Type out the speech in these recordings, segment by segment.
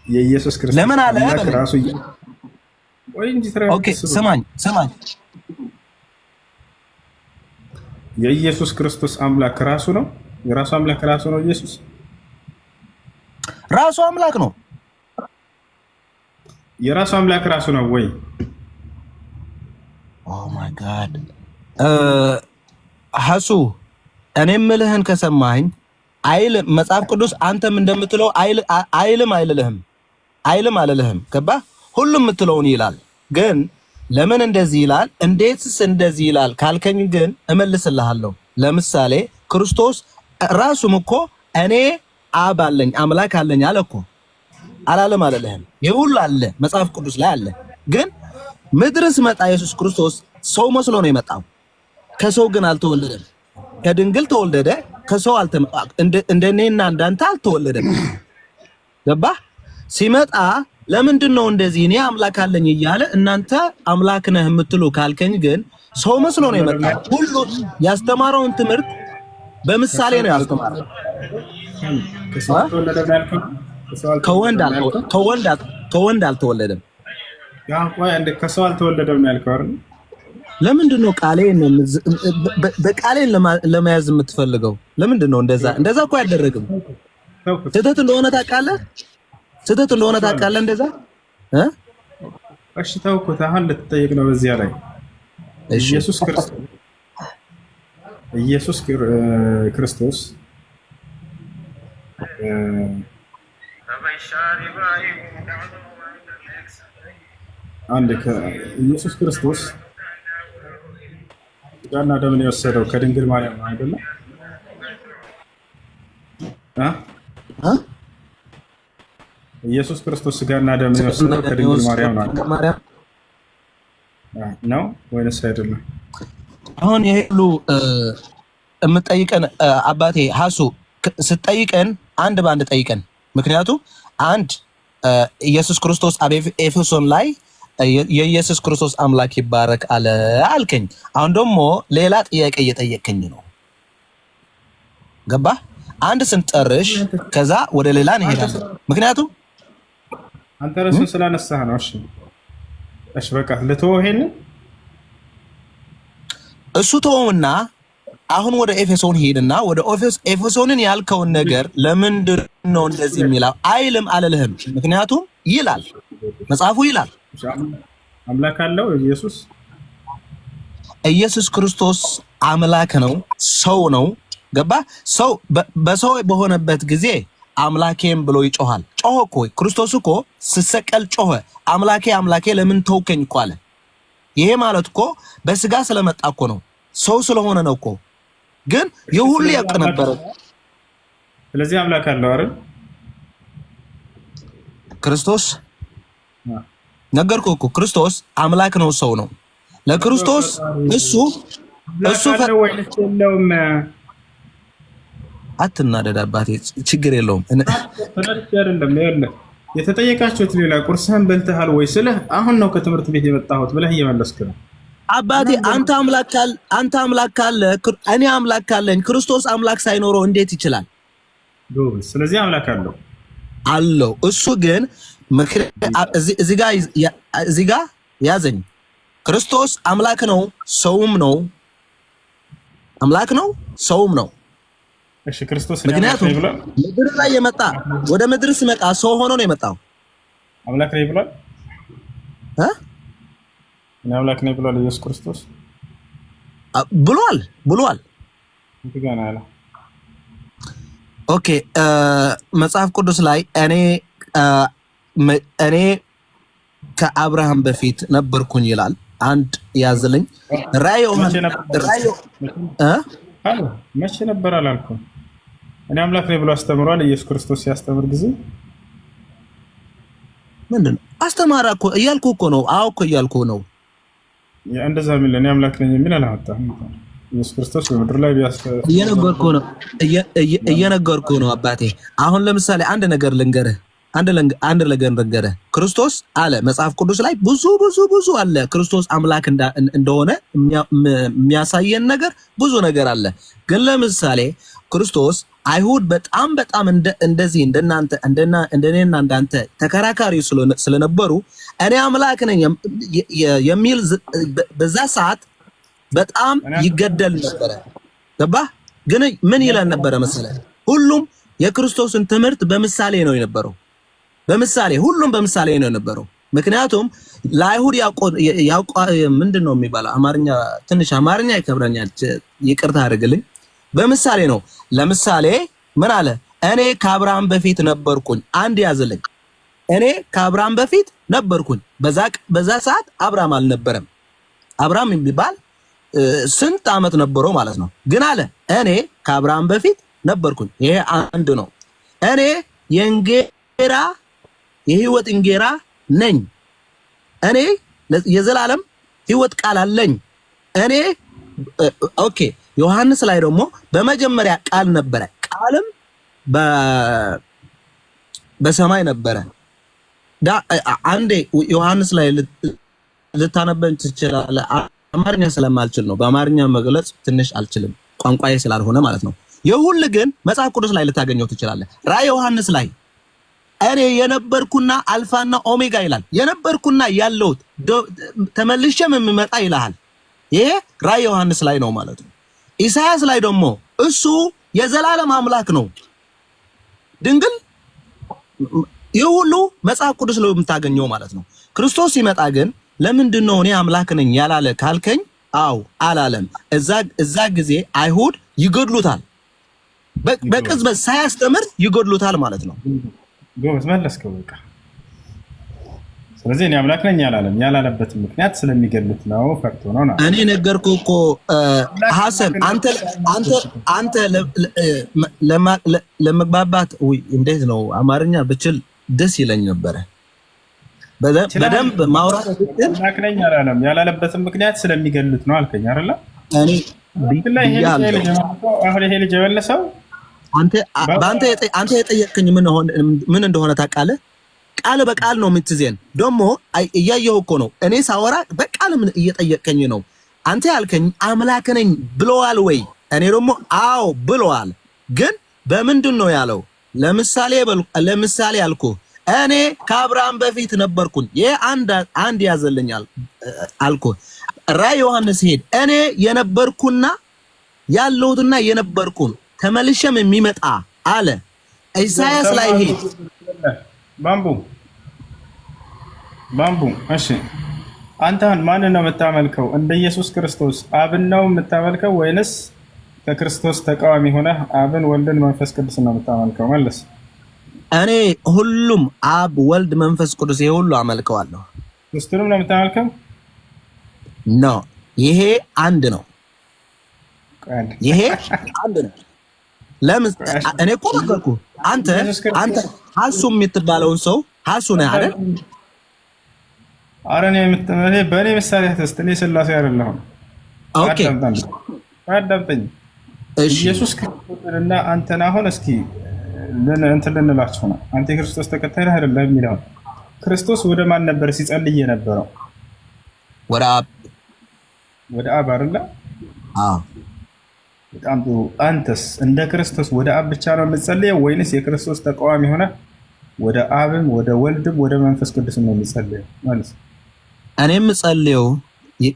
የኢየሱስ ክርስቶስ ለምን አለ ራሱ ወይ እንጂ ኦኬ ስማኝ የኢየሱስ ክርስቶስ አምላክ ራሱ ነው። የራሱ አምላክ ራሱ ነው። ኢየሱስ ራሱ አምላክ ነው። የራሱ አምላክ ራሱ ነው ወይ? ኦ ማይ ጋድ ሐሱ እኔ የምልህን ከሰማኸኝ አይል መጽሐፍ ቅዱስ አንተም እንደምትለው አይልም አልልህም። ገባህ? ሁሉም የምትለውን ይላል። ግን ለምን እንደዚህ ይላል እንዴትስ እንደዚህ ይላል ካልከኝ ግን እመልስልሃለሁ። ለምሳሌ ክርስቶስ ራሱም እኮ እኔ አብ አለኝ አምላክ አለኝ አለ እኮ አላለም አለልህም? ይሁሉ አለ መጽሐፍ ቅዱስ ላይ አለ። ግን ምድርስ መጣ ኢየሱስ ክርስቶስ ሰው መስሎ ነው የመጣው። ከሰው ግን አልተወለደም። ከድንግል ተወለደ። ከሰው እንደኔና እንዳንተ አልተወለደም። ገባህ? ሲመጣ ለምንድን ነው እንደዚህ እኔ አምላክ አለኝ እያለ እናንተ አምላክ ነህ የምትሉ ካልከኝ ግን ሰው መስሎ ነው የመጣው። ሁሉ ያስተማረውን ትምህርት በምሳሌ ነው ያስተማረው። ከወንድ አልተወለደም። ከሰው አልተወለደም ያልከው አይደል? ለምንድን ነው በቃሌን ለመያዝ የምትፈልገው? ለምንድን ነው እንደዛ እኮ አይደረግም። ስህተት እንደሆነ ታውቃለህ። እንደዛ እሺ ተውኩት። አሁን ልትጠይቅ ነው በዚያ ላይ ኢየሱስ ክርስቶስ ኢየሱስ ክርስቶስ ሥጋና ደምን የወሰደው ከድንግል ማርያም ነው አይደለ? ኢየሱስ ክርስቶስ ሥጋና ደምን የወሰደው ከድንግል ማርያም ነው ወይስ አይደለም? አሁን ይሄ ሁሉ የምጠይቀን አባቴ ሐሱ ስትጠይቀን አንድ ባንድ ጠይቀን። ምክንያቱም አንድ ኢየሱስ ክርስቶስ ኤፌሶን ላይ የኢየሱስ ክርስቶስ አምላክ ይባረክ አለ አልከኝ። አሁን ደግሞ ሌላ ጥያቄ እየጠየቀኝ ነው። ገባህ? አንድ ስንጨርሽ ከዛ ወደ ሌላ እንሄዳለን። ምክንያቱም አንተ ራስህን ስላነሳህ ነው። እሺ በቃ ልተወው ይሄንን እሱ ተወውና አሁን ወደ ኤፌሶን ሄድና ወደ ኤፌሶንን ያልከውን ነገር ለምንድን ነው እንደዚህ የሚለው አይልም አልልህም። ምክንያቱም ይላል መጽሐፉ ይላል አምላክ አለው ኢየሱስ ክርስቶስ አምላክ ነው፣ ሰው ነው። ገባ? ሰው በሰው በሆነበት ጊዜ አምላኬም ብሎ ይጮሃል። ጮኸ እኮ ክርስቶስ እኮ ሲሰቀል ጮኸ፣ አምላኬ ለምን ተውከኝ እኮ አለ። ይሄ ማለት እኮ በስጋ ስለመጣ እኮ ነው፣ ሰው ስለሆነ ነው እኮ። ግን የሁሉ ያውቅ ነበር። ስለዚህ አምላክ አለው አይደል? ክርስቶስ ነገርኩህ እኮ ክርስቶስ አምላክ ነው፣ ሰው ነው። ለክርስቶስ እሱ የለውም። አትናደድ አባቴ፣ ችግር የለውም። አይደለም የተጠየቃችሁት ሌላ ቁርስህን በልተሃል ወይ ስልህ አሁን ነው ከትምህርት ቤት የመጣሁት ብለህ እየመለስክ ነው። አባቴ አንተ አምላክ ካለ እኔ አምላክ ካለኝ ክርስቶስ አምላክ ሳይኖረው እንዴት ይችላል? ስለዚህ አምላክ አለው። እሱ ግን እዚህ ጋር ያዘኝ። ክርስቶስ አምላክ ነው፣ ሰውም ነው። አምላክ ነው፣ ሰውም ነው። እሺ ክርስቶስ ምክንያቱም ምድር ላይ የመጣ ወደ ምድር ሲመጣ ሰው ሆኖ ነው የመጣው። አምላክ ነው ብሏል። እኔ አምላክ ነኝ ብሏል ኢየሱስ ክርስቶስ ብሏል። ኦኬ መጽሐፍ ቅዱስ ላይ እኔ ከአብርሃም በፊት ነበርኩኝ ይላል። አንድ ያዝልኝ። መቼ ነበር አላልኩም። እኔ አምላክ ነኝ ብሎ አስተምሯል። ኢየሱስ ክርስቶስ ሲያስተምር ጊዜ ምንድነው አስተማራ እኮ እያልኩ እኮ ነው። አዎ እኮ እያልኩ ነው። እንደዛ የሚል እኔ አምላክ ነኝ የሚል አላወጣም። ኢየሱስ ክርስቶስ በምድር ላይ እየነገርኩ ነው አባቴ። አሁን ለምሳሌ አንድ ነገር ልንገርህ። ክርስቶስ አለ መጽሐፍ ቅዱስ ላይ ብዙ አለ። ክርስቶስ አምላክ እንደሆነ የሚያሳየን ነገር ብዙ ነገር አለ። ግን ለምሳሌ ክርስቶስ አይሁድ በጣም በጣም እንደዚህ እንደኔና እንዳንተ ተከራካሪ ስለነበሩ እኔ አምላክ ነኝ የሚል በዛ ሰዓት በጣም ይገደል ነበረ። ገባህ? ግን ምን ይላል ነበረ መሰለህ? ሁሉም የክርስቶስን ትምህርት በምሳሌ ነው የነበረው። በምሳሌ ሁሉም በምሳሌ ነው የነበረው። ምክንያቱም ለአይሁድ ምንድነው የሚባለው? አማርኛ ትንሽ አማርኛ ይከብረኛል፣ ይቅርታ አድርግልኝ። በምሳሌ ነው። ለምሳሌ ምን አለ? እኔ ከአብርሃም በፊት ነበርኩኝ። አንድ ያዝልኝ። እኔ ከአብርሃም በፊት ነበርኩኝ። በዛ ሰዓት አብርሃም አልነበረም። አብርሃም የሚባል ስንት ዓመት ነበረው ማለት ነው። ግን አለ እኔ ከአብርሃም በፊት ነበርኩኝ። ይሄ አንድ ነው። እኔ የህይወት እንጀራ ነኝ። እኔ የዘላለም ህይወት ቃል አለኝ። እኔ ኦኬ። ዮሐንስ ላይ ደግሞ በመጀመሪያ ቃል ነበረ፣ ቃልም በሰማይ ነበረ። አንዴ ዮሐንስ ላይ ልታነበን ትችላለህ? አማርኛ ስለማልችል ነው። በአማርኛ መግለጽ ትንሽ አልችልም፣ ቋንቋዬ ስላልሆነ ማለት ነው። የሁሉ ግን መጽሐፍ ቅዱስ ላይ ልታገኘው ትችላለህ። ራዕይ ዮሐንስ ላይ እኔ የነበርኩና አልፋና ኦሜጋ ይላል። የነበርኩና ያለሁት ተመልሼም የምመጣ ይልሃል። ይሄ ራዕይ ዮሐንስ ላይ ነው ማለት ነው። ኢሳያስ ላይ ደግሞ እሱ የዘላለም አምላክ ነው ድንግል። ይህ ሁሉ መጽሐፍ ቅዱስ ላይ የምታገኘው ማለት ነው። ክርስቶስ ሲመጣ ግን ለምንድን ነው እኔ አምላክ ነኝ ያላለ ካልከኝ፣ አው አላለም። እዛ ጊዜ አይሁድ ይገድሉታል። በቅጽበት ሳያስተምር ይገድሉታል ማለት ነው። ጎበዝ መለስከው። በቃ ስለዚህ እኔ አምላክ ነኝ ያላለበት ምክንያት ስለሚገድሉት ነው፣ ፈርቶ ነው። እኔ ነገርኩህ እኮ ሐሰን። አንተ ለመግባባት እንዴት ነው አማርኛ ብችል ደስ ይለኝ ነበረ። በደንብ ማውራት አምላክ ነኝ ያላለበት ምክንያት ስለሚገድሉት ነው አልከኝ አይደል? እኔ አሁን ይሄ ልጅ የመለሰው አንተ የጠየቅከኝ ምን እንደሆነ ታውቃለህ? ቃል በቃል ነው የምትዜን። ደግሞ እያየሁ እኮ ነው እኔ ሳወራ በቃል ምን እየጠየቅከኝ ነው። አንተ ያልከኝ አምላክ ነኝ ብለዋል ወይ? እኔ ደግሞ አዎ ብለዋል። ግን በምንድን ነው ያለው? ለምሳሌ ያልኩ እኔ ከአብርሃም በፊት ነበርኩኝ። ይሄ አንድ ያዘልኛል አልኩ። ራዕይ ዮሐንስ ሄድ እኔ የነበርኩና ያለሁትና የነበርኩን ተመልሼም የሚመጣ አለ። ኢሳያስ ላይ ሄድ ባምቡ። እሺ አንተ ማንን ነው የምታመልከው? እንደ ኢየሱስ ክርስቶስ አብን ነው የምታመልከው ወይንስ ከክርስቶስ ተቃዋሚ ሆነ አብን፣ ወልድን፣ መንፈስ ቅዱስ ነው የምታመልከው? መልስ። እኔ ሁሉም አብ፣ ወልድ፣ መንፈስ ቅዱስ ይሄ ሁሉ አመልከዋለሁ። ሶስቱንም ነው የምታመልከው? ኖ፣ ይሄ አንድ ነው። ይሄ አንድ ነው። ለምን? እኔ እኮ ነገርኩህ። አንተ ሐሱ የምትባለውን ሰው ሐሱ ነህ አይደል? ኧረ እኔ በእኔ ምሳሌ ተስት እኔ ስላሴ አይደለሁም። ኦኬ አዳምጠኝ። ኢየሱስ ክርስቶስንና አንተን አሁን እስኪ እንትን ልንላችሁ ነው። አንተ የክርስቶስ ተከታይ ነህ አይደለም የሚለው ክርስቶስ ወደ ማን ነበር ሲጸልይ የነበረው? ወደ አብ አይደለ? አዎ። በጣም ጥሩ። አንተስ እንደ ክርስቶስ ወደ አብ ብቻ ነው የምትጸልየው ወይንስ የክርስቶስ ተቃዋሚ ሆነ ወደ አብም ወደ ወልድም ወደ መንፈስ ቅዱስ ነው የምትጸልየው? ማለት እኔ የምጸልየው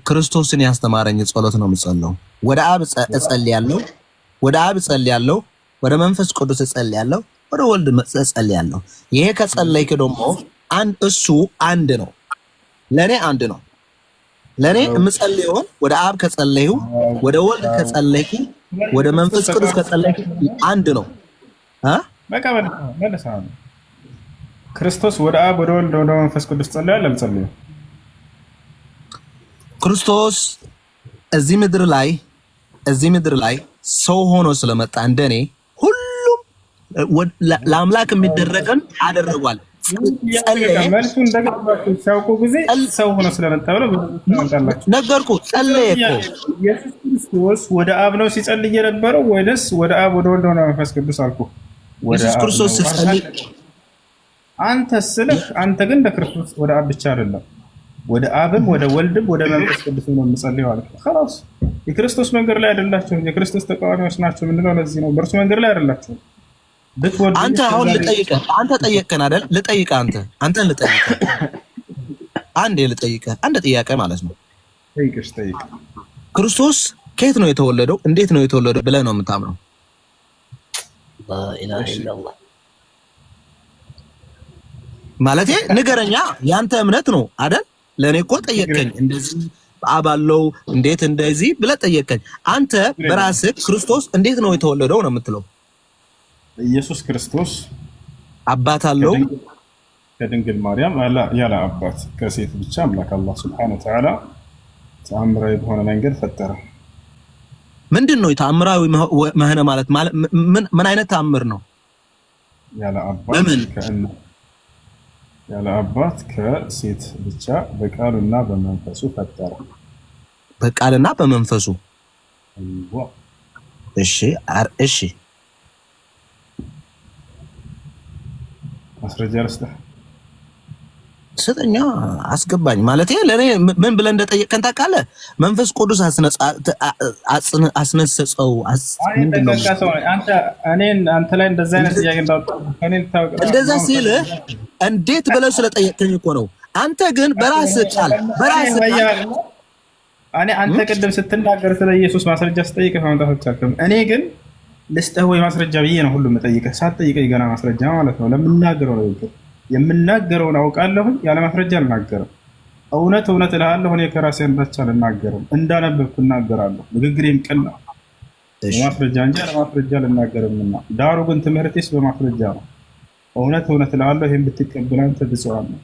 ክርስቶስን ያስተማረኝ ጸሎት ነው የምጸልየው። ወደ አብ እጸልያለሁ፣ ወደ መንፈስ ቅዱስ እጸልያለሁ፣ ወደ ወልድ እጸልያለሁ። ይሄ ከጸለይክ ደግሞ እሱ አንድ ነው፣ ለኔ አንድ ነው። ለኔ የምጸልየው ወደ አብ ከጸለይሁ፣ ወደ ወልድ ከጸለይኩ፣ ወደ መንፈስ ቅዱስ ከጸለይኩ አንድ ነው። በቃ መለሳ ክርስቶስ ወደ አብ ወደ ወልድ ወደ መንፈስ ቅዱስ ጸልያል አልጸለየም? ክርስቶስ እዚህ ምድር ላይ ሰው ሆኖ ስለመጣ እንደኔ ሁሉም ለአምላክ የሚደረገን አደረጓል። መልሱ እንደገባችሁ ሲያውቁ ጊዜ ሰው ሆኖ ስለመጣ ብለው ነገርኩ። ጸለየ እኮ ኢየሱስ ክርስቶስ ወደ አብ ነው ሲጸልይ የነበረው ወይስ ወደ አብ ወደ ወልድ ወደ መንፈስ ቅዱስ አልኩ? ኢየሱስ ክርስቶስ ሲጸልይ አንተ ስልህ አንተ ግን ለክርስቶስ ወደ አብ ብቻ አይደለም ወደ አብም ወደ ወልድም ወደ መንፈስ ቅዱስ ነው የምጸልየው አለ። خلاص የክርስቶስ መንገድ ላይ አይደላችሁም፣ የክርስቶስ ተቃዋሚዎች ናቸው። ምንድነው? ለዚህ ነው በእርሱ መንገድ ላይ አይደላችሁም። አንተ አሁን ልጠይቅህ፣ አንተ ጠየቅከን አይደል? ልጠይቅህ፣ አንተን ልጠይቅህ፣ አንድ ጥያቄ ማለት ነው። ጠይቅ። ክርስቶስ ከየት ነው የተወለደው? እንዴት ነው የተወለደው ብለህ ነው የምታምነው? ላኢላሃ ኢላላህ ማለቴ ንገረኛ፣ ያንተ እምነት ነው አይደል? ለኔ እኮ ጠየቅከኝ፣ እንደዚህ አብ አለው እንዴት እንደዚህ ብለህ ጠየቅከኝ። አንተ በራስህ ክርስቶስ እንዴት ነው የተወለደው ነው የምትለው? ኢየሱስ ክርስቶስ አባት አለው ከድንግል ማርያም ያለ አባት ከሴት ብቻ አምላክ አላህ ሱብሓነሁ ወተዓላ ተአምራዊ በሆነ መንገድ ፈጠረ። ምንድን ነው ተአምራዊ መሆነ ማለት? ምን አይነት ተአምር ነው? ያለ አባት ከሴት ብቻ በቃሉና በመንፈሱ ፈጠረ። በቃልና በመንፈሱ እሺ ማስረጃ ልስጥህ? ስጠኛ፣ አስገባኝ። ማለት ለኔ ምን ብለህ እንደጠየቀን ታውቃለህ? መንፈስ ቅዱስ አስነጸው ምንድነው? አንተ ላይ እንደዛ አይነት ጥያቄ እንደዛ ሲል እንዴት ብለህ ስለጠየቀኝ እኮ ነው። አንተ ግን በራስህ ቃል አንተ ቅድም ስትናገር ስለ ኢየሱስ ማስረጃ ስጠይቅህ ማምጣት አልቻልክም። እኔ ግን ልስጥህ ወይ ማስረጃ ብዬ ነው ሁሉም የምጠይቅህ። ሳትጠይቀኝ ገና ማስረጃ ማለት ነው ለምናገረው ነው። የምናገረውን አውቃለሁ፣ ያለ ማስረጃ አልናገርም። እውነት እልሃለሁ፣ እኔ ከራሴ አንዳች አልናገርም። እንዳነበብኩ እናገራለሁ። ንግግሬም ቅን ነው፣ በማስረጃ እንጂ ያለ ማስረጃ አልናገርምና። ዳሩ ግን ትምህርቴስ በማስረጃ ነው። እውነት እልሃለሁ፣ ይሄን ብትቀበል አንተ ብፁዕ ነህ።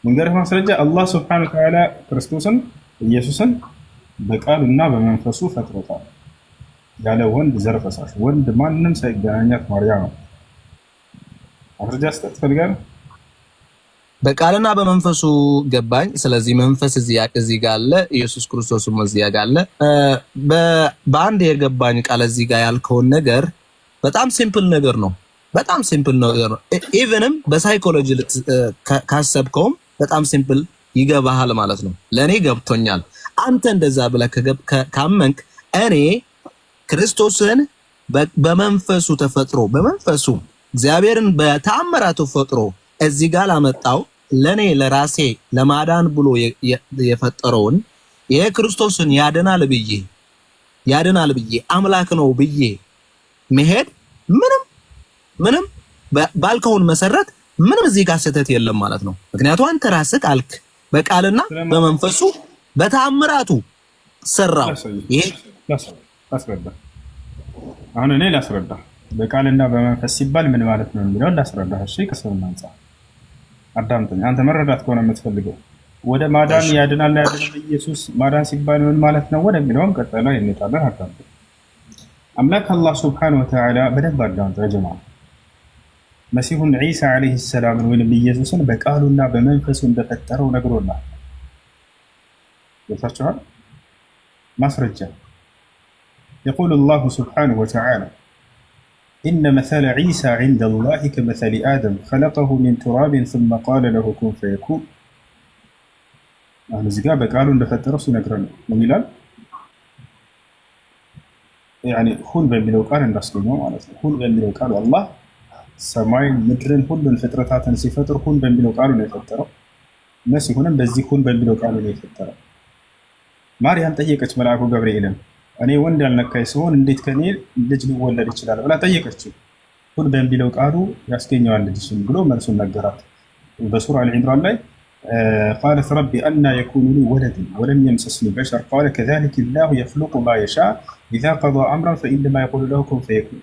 መንገርህ ማስረጃ አላህ ሱብሓነሁ ወተዓላ ክርስቶስን ኢየሱስን በቃሉና በመንፈሱ ፈጥሮታል። ያለ ወንድ ዘር ፈሳሽ ወንድ ማንንም ሳይገናኛት ማርያም ነው። ማስረጃ ስጠት ፈልጋለሁ። በቃልና በመንፈሱ ገባኝ። ስለዚህ መንፈስ እዚህ ጋር አለ፣ ኢየሱስ ክርስቶስም እዚህ ጋር አለ። በአንድ የገባኝ ቃል እዚህ ጋር ያልከውን ነገር በጣም ሲምፕል ነገር ነው። በጣም ሲምፕል ነገር ነው። ኢቭንም በሳይኮሎጂ ካሰብከውም በጣም ሲምፕል ይገባሃል ማለት ነው። ለኔ ገብቶኛል። አንተ እንደዛ ብለህ ካመንክ እኔ ክርስቶስን በመንፈሱ ተፈጥሮ በመንፈሱ እግዚአብሔርን በተአምራቱ ፈጥሮ እዚህ ጋር ላመጣው ለኔ ለራሴ ለማዳን ብሎ የፈጠረውን የክርስቶስን ያድናል ብዬ አምላክ ነው ብዬ መሄድ ምንም ባልከውን መሰረት ምንም እዚህ ጋር ስህተት የለም ማለት ነው። ምክንያቱም አንተ ራስህ አልክ በቃልና በመንፈሱ በተአምራቱ ሰራው። ይሄ ላስረዳ። አሁን እኔ ላስረዳ። በቃልና በመንፈስ ሲባል ምን ማለት ነው የሚለውን ላስረዳ። እሺ፣ ከሰውና አንፃር አዳምጠኝ። አንተ መረዳት ከሆነ የምትፈልገው ወደ ማዳን ያድናል ኢየሱስ ማዳን ሲባል ምን ማለት ነው ወደሚለውም ቀጥላ እንጣለን። አዳምጠኝ። አምላክ አላህ ሱብሓነሁ ወተዓላ በደንብ አዳምጠኝ ጀማዓ። መሲሁን ዒሳ ዓለይሂ ሰላም ወይንም ኢየሱስን በቃሉና በመንፈሱ እንደፈጠረው ነግሮናል። ገብታችኋል? ማስረጃ يقول الله سبحانه وتعالى إن مثل عيسى عند الله كمثل آدم خلقه من تراب ثم قال له كن فيكون. أهل الزقاء قالوا إن فترة سنقرن من يلال يعني خون بين لو قال الناس كلهم على خون بين لو قالوا الله سماي مدرن كل الفترات نسيفتر خون بين لو قالوا نفترة الناس يكونن بزي خون بين لو قالوا نفترة. ማርያም ጠየቀች መልአኩ ገብርኤልን እኔ ወንድ ያልነካኝ ሲሆን እንዴት ከኔ ልጅ ሊወለድ ይችላል ብላ ጠየቀችው። ሁን በሚለው ቃሉ ያስገኘዋል ልጅሽን ብሎ መልሱን ነገራት። በሱራ አልዒምራን ላይ قالت ربي أنى يكون لي ولد ولم يمسسني بشر قال كذلك الله يخلق ما يشاء إذا قضى أمرا فإنما يقول له كن فيكون.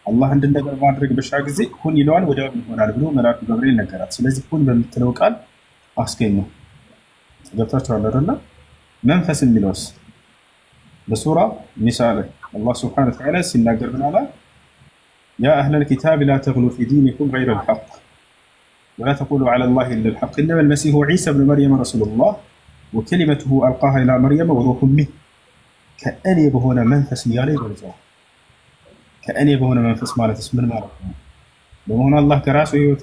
الله عند ነገር ማድረግ በሻ ጊዜ ሁን ይለዋል ወዲያው ይሆናል ብሎ መልአኩ ገብርኤል ነገራት። ስለዚህ ሁን በሚለው ቃል አስገኘው። ገብታችኋል አይደል? መንፈስ የሚለውስ በሱራ ኒሳ ላይ አላህ ሱብሓነሁ ወተዓላ ሲናገር ምን አለ? ያ አህለል ኪታብ ላ ተግሉ ፊ ዲኒኩም ገይረ ልሐቅ ወላ ተቁሉ ዐላ ላሂ ኢላ ልሐቅ ኢነማ ልመሲሑ ዒሳ ብኑ መርየም ረሱሉላህ ወከሊመቱሁ አልቃሃ ኢላ መርየም ወሩሑን ሚንሁ። ከእኔ በሆነ መንፈስ እያለ ይገልጸዋል። ከእኔ በሆነ መንፈስ ማለትስ ምን ማለት ነው? ለመሆኑ አላህ ከራሱ ህይወት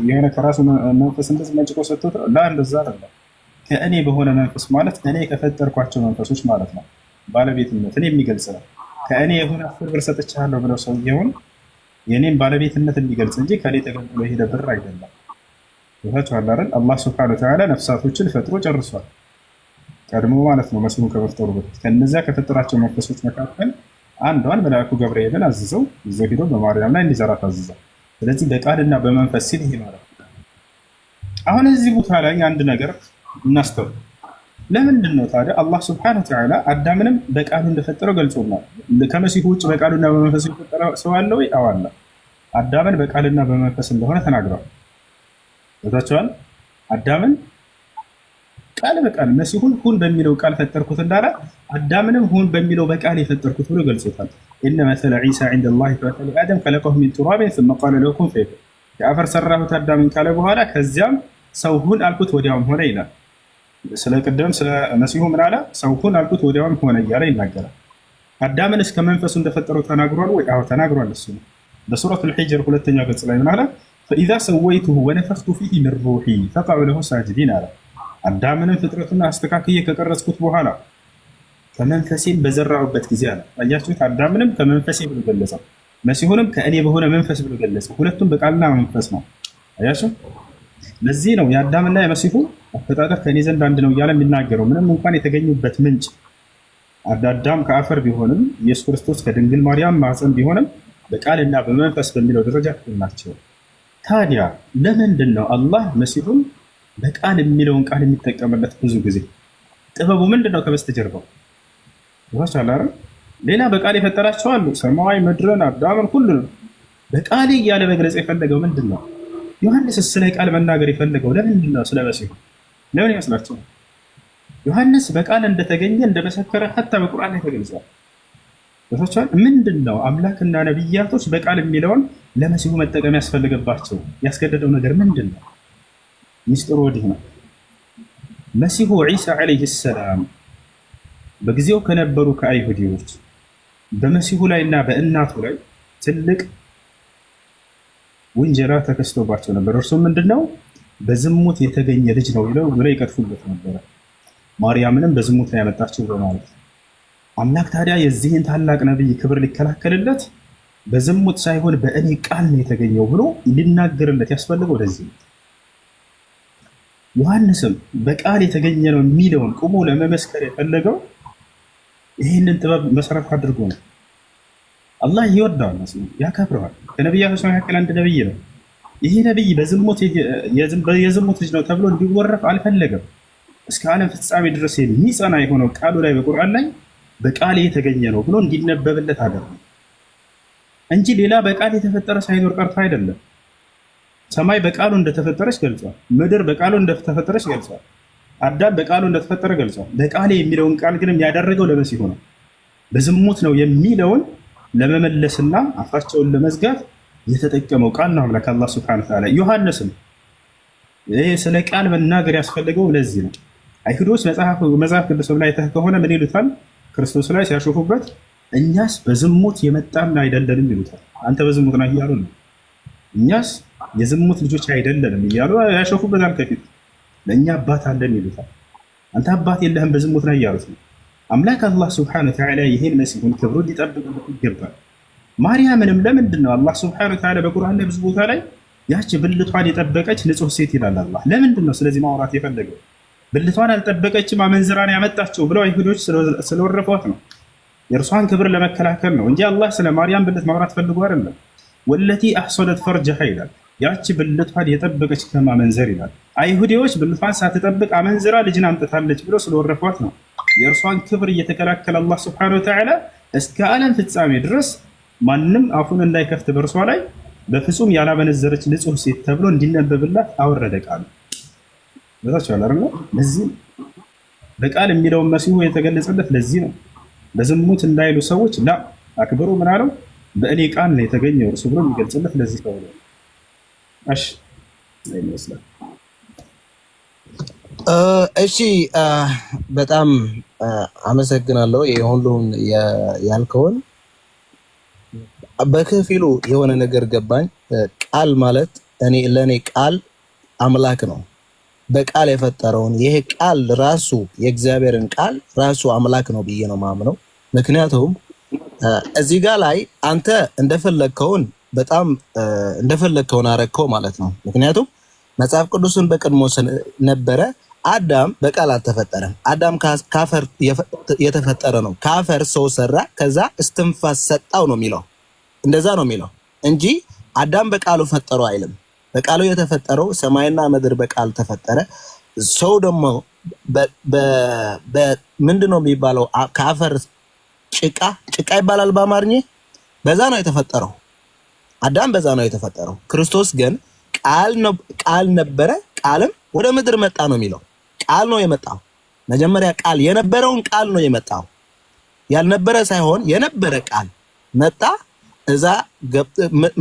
የሆነ ከራሱ መንፈስ እንደዚህ መንጭቆ ሰጥቶት ላ እንደዛ አይደለም። ከእኔ በሆነ መንፈስ ማለት እኔ ከፈጠርኳቸው መንፈሶች ማለት ነው። ባለቤትነትን የሚገልጽ ነው። ከእኔ የሆነ 10 ብር ሰጥቻለሁ ብለው ሰውየውን የኔን ባለቤትነት የሚገልጽ እንጂ ከኔ ተገንጥሎ የሄደ ብር አይደለም። ይታችኋል አይደል? አላህ ሱብሓነሁ ወተዓላ ነፍሳቶችን ፈጥሮ ጨርሷል። ቀድሞ ማለት ነው መስሉን ከመፍጠሩ በፊት ከነዚያ ከፈጠራቸው መንፈሶች መካከል አንዷን መልአኩ ገብርኤልን አዝዘው ይዘው ሄዶ በማርያም ላይ እንዲዘራት አዝዘው። ስለዚህ በቃልና በመንፈስ ሲል ይሄ ማለት ነው። አሁን እዚህ ቦታ ላይ አንድ ነገር እናስተውል። ለምንድን ነው ታዲያ አላህ ሱብሓነሁ ወተዓላ አዳምንም በቃሉ እንደፈጠረው ገልጾናል። ከመሲሁ ውጭ በቃሉና በመንፈስ የፈጠረ ሰው አለ ወይ? አዎ አለ። አዳምን በቃልና በመንፈስ እንደሆነ ተናግረዋል። ታቸዋል አዳምን ቃል በቃል መሲሁን ሁን በሚለው ቃል ፈጠርኩት እንዳለ አዳምንም ሁን በሚለው በቃል የፈጠርኩት ብሎ ገልጾታል። ኢነ መሰለ ዒሳ ዐንደ ላሂ ከመሰሊ አደም ኸለቀሁ ሚን ቱራቢን ሱመ ቃለ ለሁ ኩን ፈየኩን። የአፈር ሰራሁት አዳምን ካለ በኋላ ከዚያም ሰው ሁን አልኩት ወዲያውም ሆነ ይላል። ስለ ቅድም ስለ መሲሁ ምን አለ? ሰው ሁን አልኩት ወዲያውም ሆነ እያለ ይናገራል። አዳምን እስከ መንፈሱ እንደፈጠረው ተናግሯል ወይ? አዎ ተናግሯል። እሱ በሱረቱል ሒጅር 2ኛ ገጽ ላይ ምን አለ? ፈኢዛ ሰወይቱሁ ወነፈኽቱ ፊሂ ሚን ሩሒ ፈቀዑ ለሁ ሳጅዲን አለ። አዳምንም ፍጥረቱን አስተካክዬ ከቀረጽኩት በኋላ ከመንፈሴን በዘራሁበት ጊዜ አለ። አያችሁት? አዳምንም ከመንፈሴ ብሎ ገለጸው፣ መሲሁንም ከእኔ በሆነ መንፈስ ብሎ ገለጸው። ሁለቱም በቃልና መንፈስ ነው። አያችሁ? ለዚህ ነው የአዳምና የመሲሁ አፈጣጠር ከእኔ ዘንድ አንድ ነው እያለ የሚናገረው። ምንም እንኳን የተገኙበት ምንጭ አዳም ከአፈር ቢሆንም ኢየሱስ ክርስቶስ ከድንግል ማርያም ማህፀን ቢሆንም በቃልና በመንፈስ በሚለው ደረጃ ናቸው። ታዲያ ለምንድን ነው አላህ መሲሁን በቃል የሚለውን ቃል የሚጠቀምበት? ብዙ ጊዜ ጥበቡ ምንድን ነው? ከበስተጀርባው ይዋቻላረ ሌላ በቃል የፈጠራቸው አሉ። ሰማይ ምድርን፣ አዳምን፣ ሁሉንም በቃል እያለ መግለጽ የፈለገው ምንድን ነው? ዮሐንስ ስለ ቃል መናገር የፈለገው ለምንድን ነው? ስለ መሲሁ ለምን ይመስላችኋል? ዮሐንስ በቃል እንደተገኘ እንደመሰከረ ሐታ በቁርአን ላይ ተገልጿል። ቦታቸዋል ምንድን ነው አምላክና ነቢያቶች በቃል የሚለውን ለመሲሁ መጠቀም ያስፈልገባቸው ያስገደደው ነገር ምንድን ነው? ሚስጥሩ ወዲህ ነው። መሲሁ ዒሳ ዓለይሂ ሰላም በጊዜው ከነበሩ ከአይሁዲዎች በመሲሁ ላይና በእናቱ ላይ ትልቅ ውንጀላ ተከስቶባቸው ነበር። እርሱም ምንድነው? በዝሙት የተገኘ ልጅ ነው ብለው ይቀጥፉበት ነበረ። ማርያምንም በዝሙት ነው ያመጣችው በማለት አምላክ ታዲያ የዚህን ታላቅ ነቢይ ክብር ሊከላከልለት በዝሙት ሳይሆን በእኔ ቃል ነው የተገኘው ብሎ ሊናገርለት ያስፈልገው ለዚህ። ዮሐንስም በቃል የተገኘ ነው የሚለውን ቁሞ ለመመስከር የፈለገው ይህንን ጥበብ መሰረት አድርጎ ነው። አላህ ይወደዋል፣ ያከብረዋል። ከነቢያቶች መካከል አንድ ነቢይ ነው። ይሄ ነቢይ የዝሙት ልጅ ነው ተብሎ እንዲወረፍ አልፈለገም። እስከ ዓለም ፍጻሜ ድረስ የሚጸና የሆነው ቃሉ ላይ በቁርአን ላይ በቃል የተገኘ ነው ብሎ እንዲነበብለት አደረገ እንጂ ሌላ በቃል የተፈጠረ ሳይኖር ቀርቶ አይደለም። ሰማይ በቃሉ እንደተፈጠረች ገልጿል። ምድር በቃሉ እንደተፈጠረች ገልጿል። አዳም በቃሉ እንደተፈጠረ ገልጿል። በቃሌ የሚለውን ቃል ግን ያደረገው ለመሲሁ ነው። በዝሙት ነው የሚለውን ለመመለስና አፋቸውን ለመዝጋት የተጠቀመው ቃል ነው አምላክ አላህ ሱብሓነሁ ወተዓላ። ዮሐንስም ስለ ቃል መናገር ያስፈልገው ለዚህ ነው። አይሁዶች መጽሐፍ ቅዱስ ላይ ከሆነ ምን ይሉታል? ክርስቶስ ላይ ሲያሾፉበት እኛስ በዝሙት የመጣን አይደለንም ይሉታል። አንተ በዝሙት ነህ እያሉ ነው። እኛስ የዝሙት ልጆች አይደለንም እያሉ ያሾፉበታል። ከፊት ለእኛ አባት አለን ይሉታል። አንተ አባት የለህም በዝሙት ነህ እያሉት ነው። አምላክ አላህ ሱብሓነሁ ወተዓላ ይሄን መሲሁን ክብሩን ሊጠብቅበት ይገባል። ማርያምንም ለምንድን ነው አላህ ሱብሓነሁ ወተዓላ በቁርአን ላይ ብዙ ቦታ ላይ ያቺ ብልቷን የጠበቀች ንጹህ ሴት ይላል አላህ። ለምንድን ነው ስለዚህ ማውራት የፈለገው? ብልቷን አልጠበቀችም አመንዝራን ያመጣቸው ብለው አይሁዶች ስለወረፏት ነው። የእርሷን ክብር ለመከላከል ነው እንጂ አላህ ስለ ማርያም ብልት ማውራት ፈልጎ አይደለም። ወለቲ አሕሰነት ፈርጀሃ ይላል። ያቺ ብልቷን የጠበቀች ከማመንዘር ይላል። አይሁዲዎች ብልቷን ሳትጠብቅ አመንዝራ ልጅን አምጥታለች ብለው ስለወረፏት ነው። የእርሷን ክብር እየተከላከለ አላህ ሱብሓነሁ ወተዓላ እስከ ዓለም ፍጻሜ ድረስ ማንም አፉን እንዳይከፍት በእርሷ ላይ በፍጹም ያላመነዘረች ንጹህ ሴት ተብሎ እንዲነበብላት አወረደ ቃሉ። በታች ያለ አይደል? ለዚህ በቃል የሚለውን መሲሁ የተገለጸለት ለዚህ ነው። በዝሙት እንዳይሉ ሰዎች ላ አክብሩ ምን አለው? በእኔ ቃል ነው የተገኘው እርሱ ብሎ የሚገልጽለት ለዚህ ተብሎ። እሺ ይመስላል። እሺ በጣም አመሰግናለሁ። ይሄ ሁሉን ያልከውን በከፊሉ የሆነ ነገር ገባኝ። ቃል ማለት ለኔ ቃል አምላክ ነው። በቃል የፈጠረውን ይሄ ቃል ራሱ የእግዚአብሔርን ቃል ራሱ አምላክ ነው ብዬ ነው ማምነው። ምክንያቱም እዚህ ጋር ላይ አንተ እንደፈለግከውን በጣም እንደፈለግከውን አረከው ማለት ነው። ምክንያቱም መጽሐፍ ቅዱስን በቀድሞ ነበረ። አዳም በቃል አልተፈጠረም። አዳም ካፈር የተፈጠረ ነው። ካፈር ሰው ሰራ፣ ከዛ እስትንፋስ ሰጣው ነው የሚለው። እንደዛ ነው የሚለው እንጂ አዳም በቃሉ ፈጠረው አይልም። በቃሉ የተፈጠረው ሰማይና ምድር በቃል ተፈጠረ። ሰው ደግሞ ምንድነው የሚባለው? ካፈር ጭቃ ይባላል በአማርኛ። በዛ ነው የተፈጠረው። አዳም በዛ ነው የተፈጠረው። ክርስቶስ ግን ቃል ነበረ፣ ቃልም ወደ ምድር መጣ ነው የሚለው። ቃል ነው የመጣው። መጀመሪያ ቃል የነበረውን ቃል ነው የመጣው። ያልነበረ ሳይሆን የነበረ ቃል መጣ፣ እዛ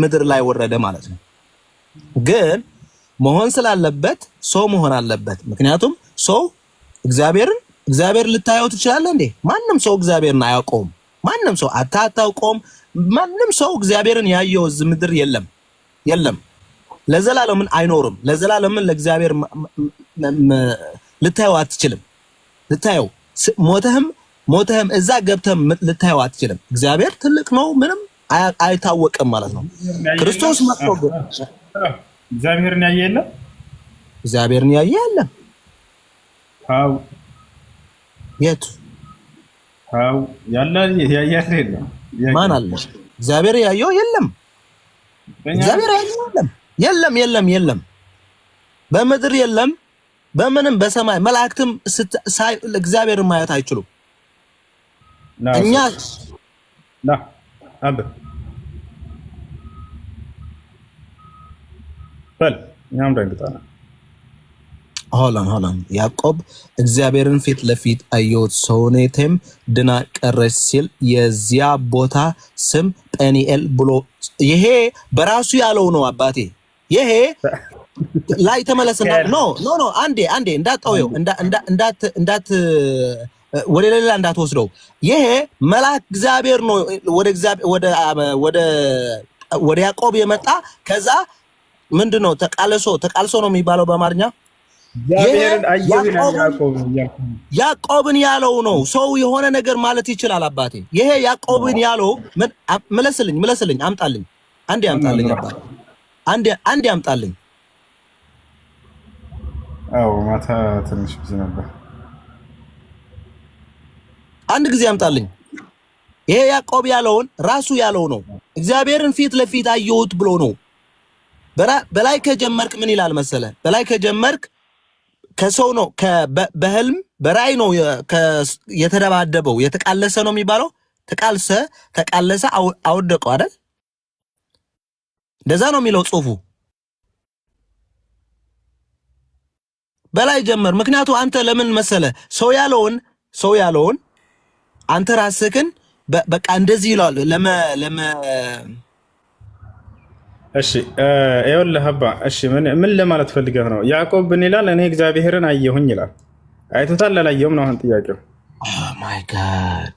ምድር ላይ ወረደ ማለት ነው። ግን መሆን ስላለበት ሰው መሆን አለበት። ምክንያቱም ሰው እግዚአብሔር ልታየው ትችላለህ እንዴ? ማንም ሰው እግዚአብሔርን አያውቀውም። ማንም ሰው አታውቀውም። ማንም ሰው እግዚአብሔርን ያየው እዚህ ምድር የለም። ለዘላለምን አይኖርም። ለዘላለምን ለእግዚአብሔር ልታየው አትችልም። ልታየው ሞተህም እዛ ገብተህም ልታየው አትችልም። እግዚአብሔር ትልቅ ነው፣ ምንም አይታወቅም ማለት ነው። ክርስቶስ መጥቶ እግዚአብሔርን ያየ የለም። እግዚአብሔርን ያየ የለም። አው የቱ አው ያለ የለም። ማን አለ? እግዚአብሔር ያየው የለም። እግዚአብሔር ያየው የለም። በምድር የለም፣ በምንም በሰማይ መላእክትም እግዚአብሔርን ማየት አይችሉም። እኛ አብ በል እኛም ደንግጠናል። ሆላን ያዕቆብ እግዚአብሔርን ፊት ለፊት አየሁት፣ ሰውነቴም ድና ቀረች ሲል የዚያ ቦታ ስም ጴኒኤል ብሎ ይሄ በራሱ ያለው ነው። አባቴ ይሄ ላይ ተመለስና ኖ አንዴ እንዳትጠውየው እንዳት ወደ ሌላ እንዳትወስደው። ይሄ መልአክ እግዚአብሔር ነው ወደ ያዕቆብ የመጣ ከዛ ምንድነው ተቃልሶ ነው የሚባለው በአማርኛ። ያዕቆብን ያለው ነው። ሰው የሆነ ነገር ማለት ይችላል አባቴ። ይሄ ያዕቆብን ያለው መለስልኝ አምጣልኝ አባቴ አንዴ አምጣልኝ። አዎ ማታ ትንሽ ቢዚ ነበር። አንድ ጊዜ አምጣልኝ። ይሄ ያዕቆብ ያለውን ራሱ ያለው ነው። እግዚአብሔርን ፊት ለፊት አየሁት ብሎ ነው። በላይ ከጀመርክ ምን ይላል መሰለ? በላይ ከጀመርክ ከሰው ነው በህልም በራይ ነው የተደባደበው። የተቃለሰ ነው የሚባለው። ተቃለሰ አወደቀው አይደል? እንደዛ ነው የሚለው ጽሁፉ። በላይ ጀመር። ምክንያቱ አንተ ለምን መሰለ ሰው ያለውን አንተ ራስህን በቃ እንደዚህ ይላል እሺ ይኸውልህ አባ፣ እሺ ምን ለማለት ፈልገህ ነው? ያዕቆብ ምን ይላል? እኔ እግዚአብሔርን አየሁኝ ይላል። አይቶታል አላየውም ነው አሁን ጥያቄው። ኦ ማይ ጋድ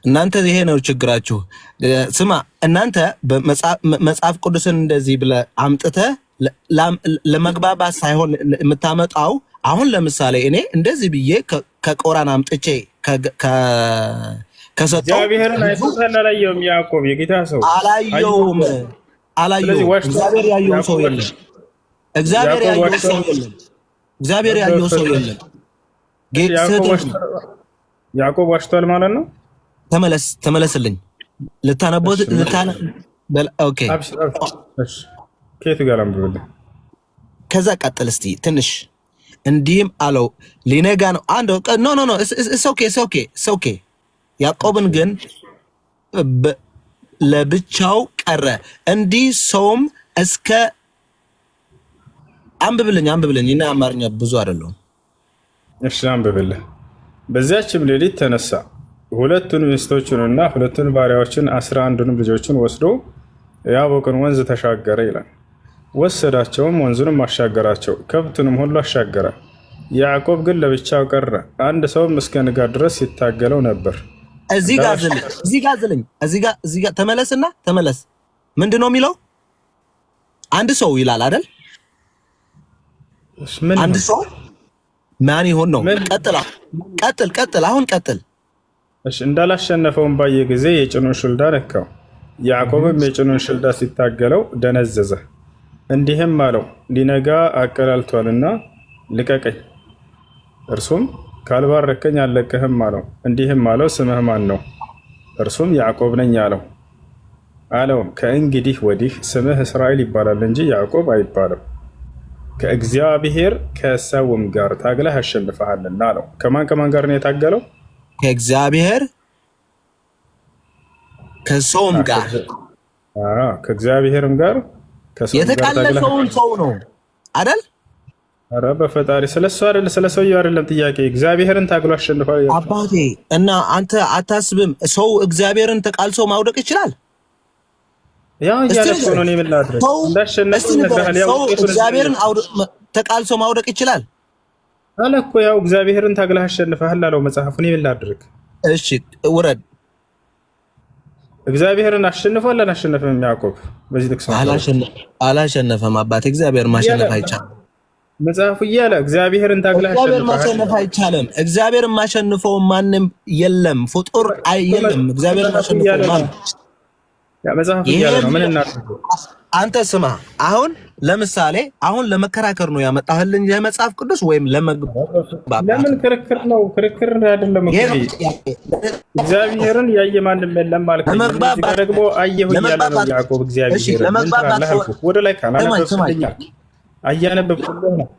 እናንተ ይሄ ነው ችግራችሁ። ስማ እናንተ መጽሐፍ ቅዱስን እንደዚህ ብለህ አምጥተህ ለመግባባት ሳይሆን የምታመጣው። አሁን ለምሳሌ እኔ እንደዚህ ብዬ ከቆራን አምጥቼ ከሰጠው እግዚአብሔርን አይቶታል አላየውም? ያዕቆብ የጌታ ሰው አላየውም። እግዚአብሔር ያየው ሰው የለም። እግዚአብሔር ያየው ሰው የለም። ያዕቆብ ዋሽቷል ማለት ነው። ተመለስልኝ። ልታነቦት ኦኬ እሺ ከየት ጋር አንብብልህ። ከዛ ቀጥል እስቲ ትንሽ። እንዲህም አለው ሊነጋ ነው። አንድ ኖ ኦኬ ያዕቆብን ግን ለብቻው ቀረ። እንዲህ ሰውም እስከ አንብብልኝ እና አማርኛ ብዙ አይደለም። እሺ አንብብልህ። በዚያችም ሌሊት ተነሳ፣ ሁለቱን ሚስቶቹንና ሁለቱን ባሪያዎችን 11ዱንም ልጆችን ወስዶ ያቦቅን ወንዝ ተሻገረ ይላል። ወሰዳቸውም፣ ወንዙንም አሻገራቸው፣ ከብቱንም ሁሉ አሻገረ። ያዕቆብ ግን ለብቻው ቀረ። አንድ ሰውም እስከ ንጋት ድረስ ይታገለው ነበር። እዚህ ጋር ተመለስ። ምንድነው የሚለው? አንድ ሰው ይላል አይደል? አንድ ሰው ማን ይሆን ነው? ቀጥል። አሁን ቀጥል። እሺ እንዳላሸነፈውን ባየ ጊዜ የጭኑን ሽልዳ ነካው። ያዕቆብም የጭኑን ሽልዳ ሲታገለው ደነዘዘ። እንዲህም አለው ሊነጋ አቀላልቷልና ልቀቀኝ። እርሱም ካልባረከኝ አልለቅህም አለው። እንዲህም አለው ስምህ ማን ነው? እርሱም ያዕቆብ ነኝ አለውም ከእንግዲህ ወዲህ ስምህ እስራኤል ይባላል እንጂ ያዕቆብ አይባልም። ከእግዚአብሔር ከሰውም ጋር ታግለህ አሸንፈሃልና አለው። ከማን ጋር ነው የታገለው? ከእግዚአብሔር ከሰውም ጋር። ከእግዚአብሔርም ጋር የተቃለሰውን ሰው ነው አይደል? ኧረ በፈጣሪ ስለሱ አይደል፣ ስለሰውየው አይደለም ጥያቄ። እግዚአብሔርን ታግሎ አሸንፏል አባቴ። እና አንተ አታስብም ሰው እግዚአብሔርን ተቃልሶ ማውደቅ ይችላል? ያው እያለፈ ነው። እኔ ምን ላድርግ? እንዳሸነፈ ነግረሃል። ያው እግዚአብሔርን ተቃልሶ ማውደቅ ይችላል አለ እኮ። ያው እግዚአብሔርን ታግለህ አሸንፈሃል አለው መጽሐፉ። እኔ ምን ላድርግ? እሺ ውረድ። እግዚአብሔርን አሸንፏል አላሸነፈም? ያዕቆብ በዚህ ጥቅስ አላሸነፈም አባቴ። እግዚአብሔር ማሸነፍ አይቻልም። መጽሐፉ እያለ እግዚአብሔርን ታግለህ እግዚአብሔር ማሸነፍ አይቻልም። እግዚአብሔርን ማሸነፈው ማንም የለም፣ ፍጡር የለም። እግዚአብሔርን ማሸነፈው ማንም ያ መጽሐፉ እያለ ነው። ምን እናድርግ? አንተ ስማ፣ አሁን ለምሳሌ ለመከራከር ነው ያመጣህልኝ የመጽሐፍ ቅዱስ ወይም ለመግባባት? ለምን ክርክር ነው? ክርክር አይደለም እኮ እግዚአብሔርን ያየ ማንም የለም ማለት ነው። እዚህ ደግሞ አየሁ እያለ ነው ያዕቆብ። እግዚአብሔር ወደ ላይ ካላነበብክልኝ አያነበብክልኝ ነው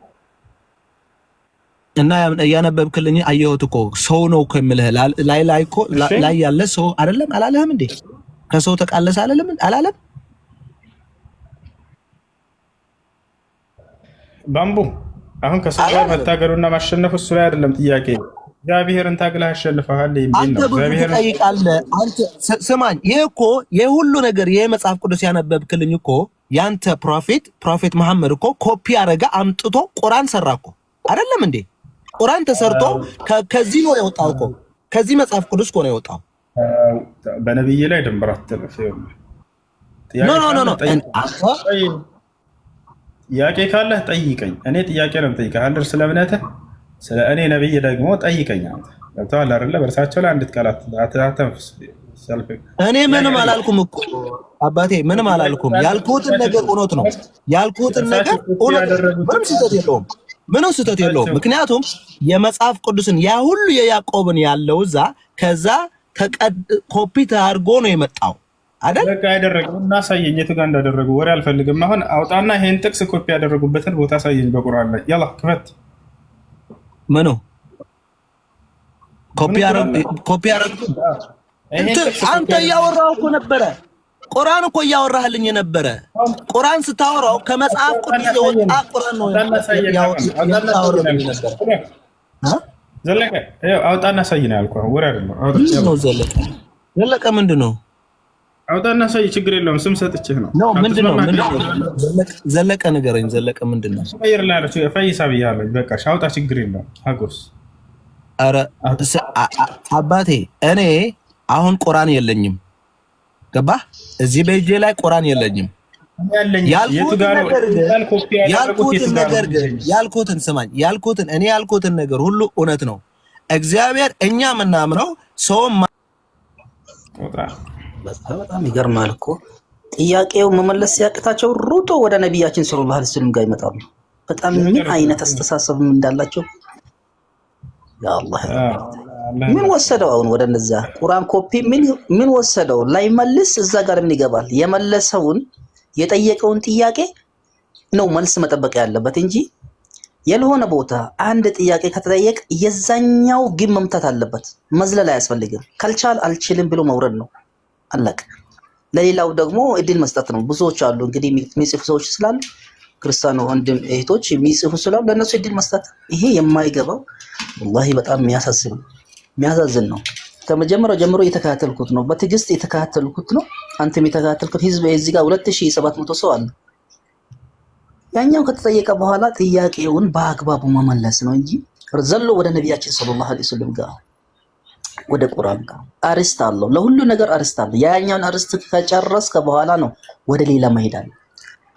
እና እያነበብክልኝ አየሁት እኮ ሰው ነው እኮ የምልህ። ላይ እኮ ላይ ያለ ሰው አይደለም አላለህም እንዴ? ከሰው ተቃለሰ አላለም? ባምቡ አሁን ከሰው ጋር መታገሉና ማሸነፉ እሱ ላይ አይደለም ጥያቄ። እግዚአብሔርን ታግለህ አሸንፈሃል የሚል ነው። እግዚአብሔርን ትጠይቃለህ አንተ። ስማኝ፣ ይሄ እኮ የሁሉ ነገር ይሄ መጽሐፍ ቅዱስ ያነበብክልኝ እኮ ያንተ ፕሮፌት መሐመድ እኮ ኮፒ አረጋ አምጥቶ ቁርአን ሰራ እኮ አይደለም እንዴ? ቁርአን ተሰርቶ ከዚህ ነው የወጣው እኮ። ከዚህ መጽሐፍ ቅዱስ እኮ ነው የወጣው። በነብይ ላይ ድንበር አትለፍ። ኖ ጥያቄ ካለህ ጠይቀኝ። እኔ ጥያቄ ነው የምጠይቀህ። አንድ ስለ እምነትህ፣ ስለ እኔ ነብይ ደግሞ ጠይቀኝ። አንተ ገብቶሃል አይደለ? በእርሳቸው ላይ አንዲት ቃል አተንፍስ። እኔ ምንም አላልኩም እኮ አባቴ፣ ምንም አላልኩም። ያልኩትን ነገር እውነት ነው። ያልኩትን ነገር እውነት፣ ምንም ስህተት የለውም። ምክንያቱም የመጽሐፍ ቅዱስን ያ ሁሉ የያዕቆብን ያለው ከዛ ኮፒ ተአርጎ ነው የመጣው አይደል? በቃ ያደረገው እና ሳየኝ፣ የቱ ጋር እንዳደረጉ ወሬ አልፈልግም። አሁን አውጣና ይሄን ጥቅስ ኮፒ ያደረጉበትን ቦታ ሳየኝ በቁርአን ላይ። ያላ ክፈት። ምኑ ኮፒ ያደረጉ? አንተ እያወራሁ እኮ ነበረ። ቁርአን እኮ እያወራህልኝ ነበረ። ቁርአን ስታወራው ከመጽሐፍ ቅዱስ የወጣ ቁርአን ነው ያወራህልኝ ነበር። ዘለቀ አውጣና ሳይ ነው ያልኩህ። ወሬ አይደለም። ዘለቀ ምንድን ነው? አውጣና ሳይ። ችግር የለውም። ስም ሰጥቼህ ነው። ምንድን ነው? ዘለቀ ንገረኝ። ዘለቀ ምንድን ነው? ፈይር ላይ አለች። ፈይሳ ብያለሁ። በቃ አውጣ። ችግር የለውም። አጎስ ኧረ አባቴ፣ እኔ አሁን ቁርአን የለኝም። ገባህ? እዚህ በእጄ ላይ ቁርአን የለኝም። ያልኩትን ስማኝ። እኔ ያልኩትን ነገር ሁሉ እውነት ነው። እግዚአብሔር እኛ የምናምነው ሰውም በጣም ይገርማል እኮ። ጥያቄው መመለስ ሲያቅታቸው ሩጦ ወደ ነቢያችን ሰለላሁ ዐለይሂ ወሰለም ጋር ይመጣሉ። በጣም ምን አይነት አስተሳሰብም እንዳላቸው ያአላህ። ምን ወሰደው አሁን ወደ እነዛ ቁርአን ኮፒ ምን ወሰደው? ላይመልስ እዛ ጋር ምን ይገባል? የመለሰውን የጠየቀውን ጥያቄ ነው መልስ መጠበቅ ያለበት እንጂ ያልሆነ ቦታ አንድ ጥያቄ ከተጠየቅ የዛኛው ግን መምታት አለበት። መዝለል አያስፈልግም። ካልቻል አልችልም ብሎ መውረድ ነው። አለቅ። ለሌላው ደግሞ እድል መስጠት ነው። ብዙዎች አሉ እንግዲህ የሚጽፉ ሰዎች ስላሉ ክርስቲያኖ ወንድም እህቶች የሚጽፉ ስላሉ ለነሱ እድል መስጠት። ይሄ የማይገባው ወላሂ በጣም የሚያሳዝን ነው። ከመጀመሪያው ጀምሮ የተከታተልኩት ነው። በትዕግስት የተከታተልኩት ነው። አንተም የተከታተልኩት ህዝብ እዚህ ጋር 2700 ሰው አለ። ያኛው ከተጠየቀ በኋላ ጥያቄውን በአግባቡ መመለስ ነው እንጂ ዘሎ ወደ ነቢያችን ሰለላሁ ዐለይሂ ወሰለም ጋር ወደ ቁርአን ጋር አርስት አለው። ለሁሉ ነገር አርስት አለው። ያኛውን አርስት ከጨረስከ በኋላ ነው ወደ ሌላ መሄድ አለ።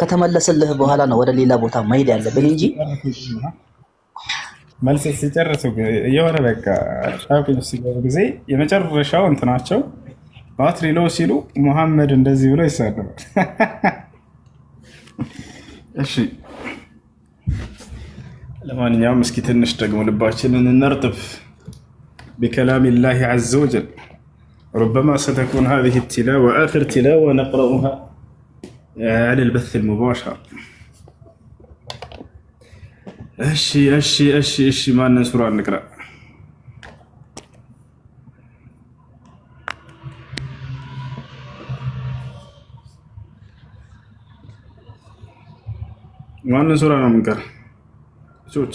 ከተመለሰልህ በኋላ ነው ወደ ሌላ ቦታ መሄድ ያለብን እንጂ መልስ ሲጨርሱ የሆነ በቃ ሻውቂን ሲገቡ ጊዜ የመጨረሻው እንትናቸው ባትሪ ለው ሲሉ ሙሐመድ እንደዚህ ብሎ ይሳደባል። እሺ ለማንኛውም እስኪ ትንሽ ደግሞ ልባችንን እንርጥብ بكلام الله عز وجل. ربما ستكون هذه التلاوة آخر تلاوة نقرأها على البث المباشر. أشي ما لنا سورة نقرأ. ما لنا سورة نقرأ. شوت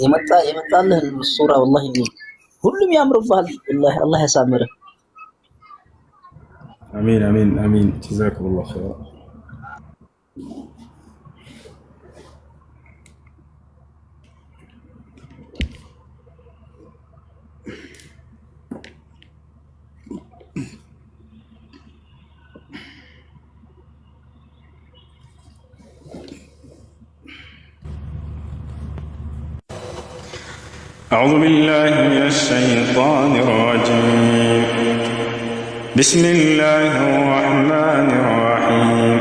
የመጣልህ ሱራ ወላሂ ሁሉም ያምርብሃል። ወላሂ አላህ ያሳምርህ። አሚን አሚን አሚን። ጀዛኩሙላሁ ኸይራ። أعوذ بالله من الشيطان الرجيم. بسم الله الرحمن الرحيم.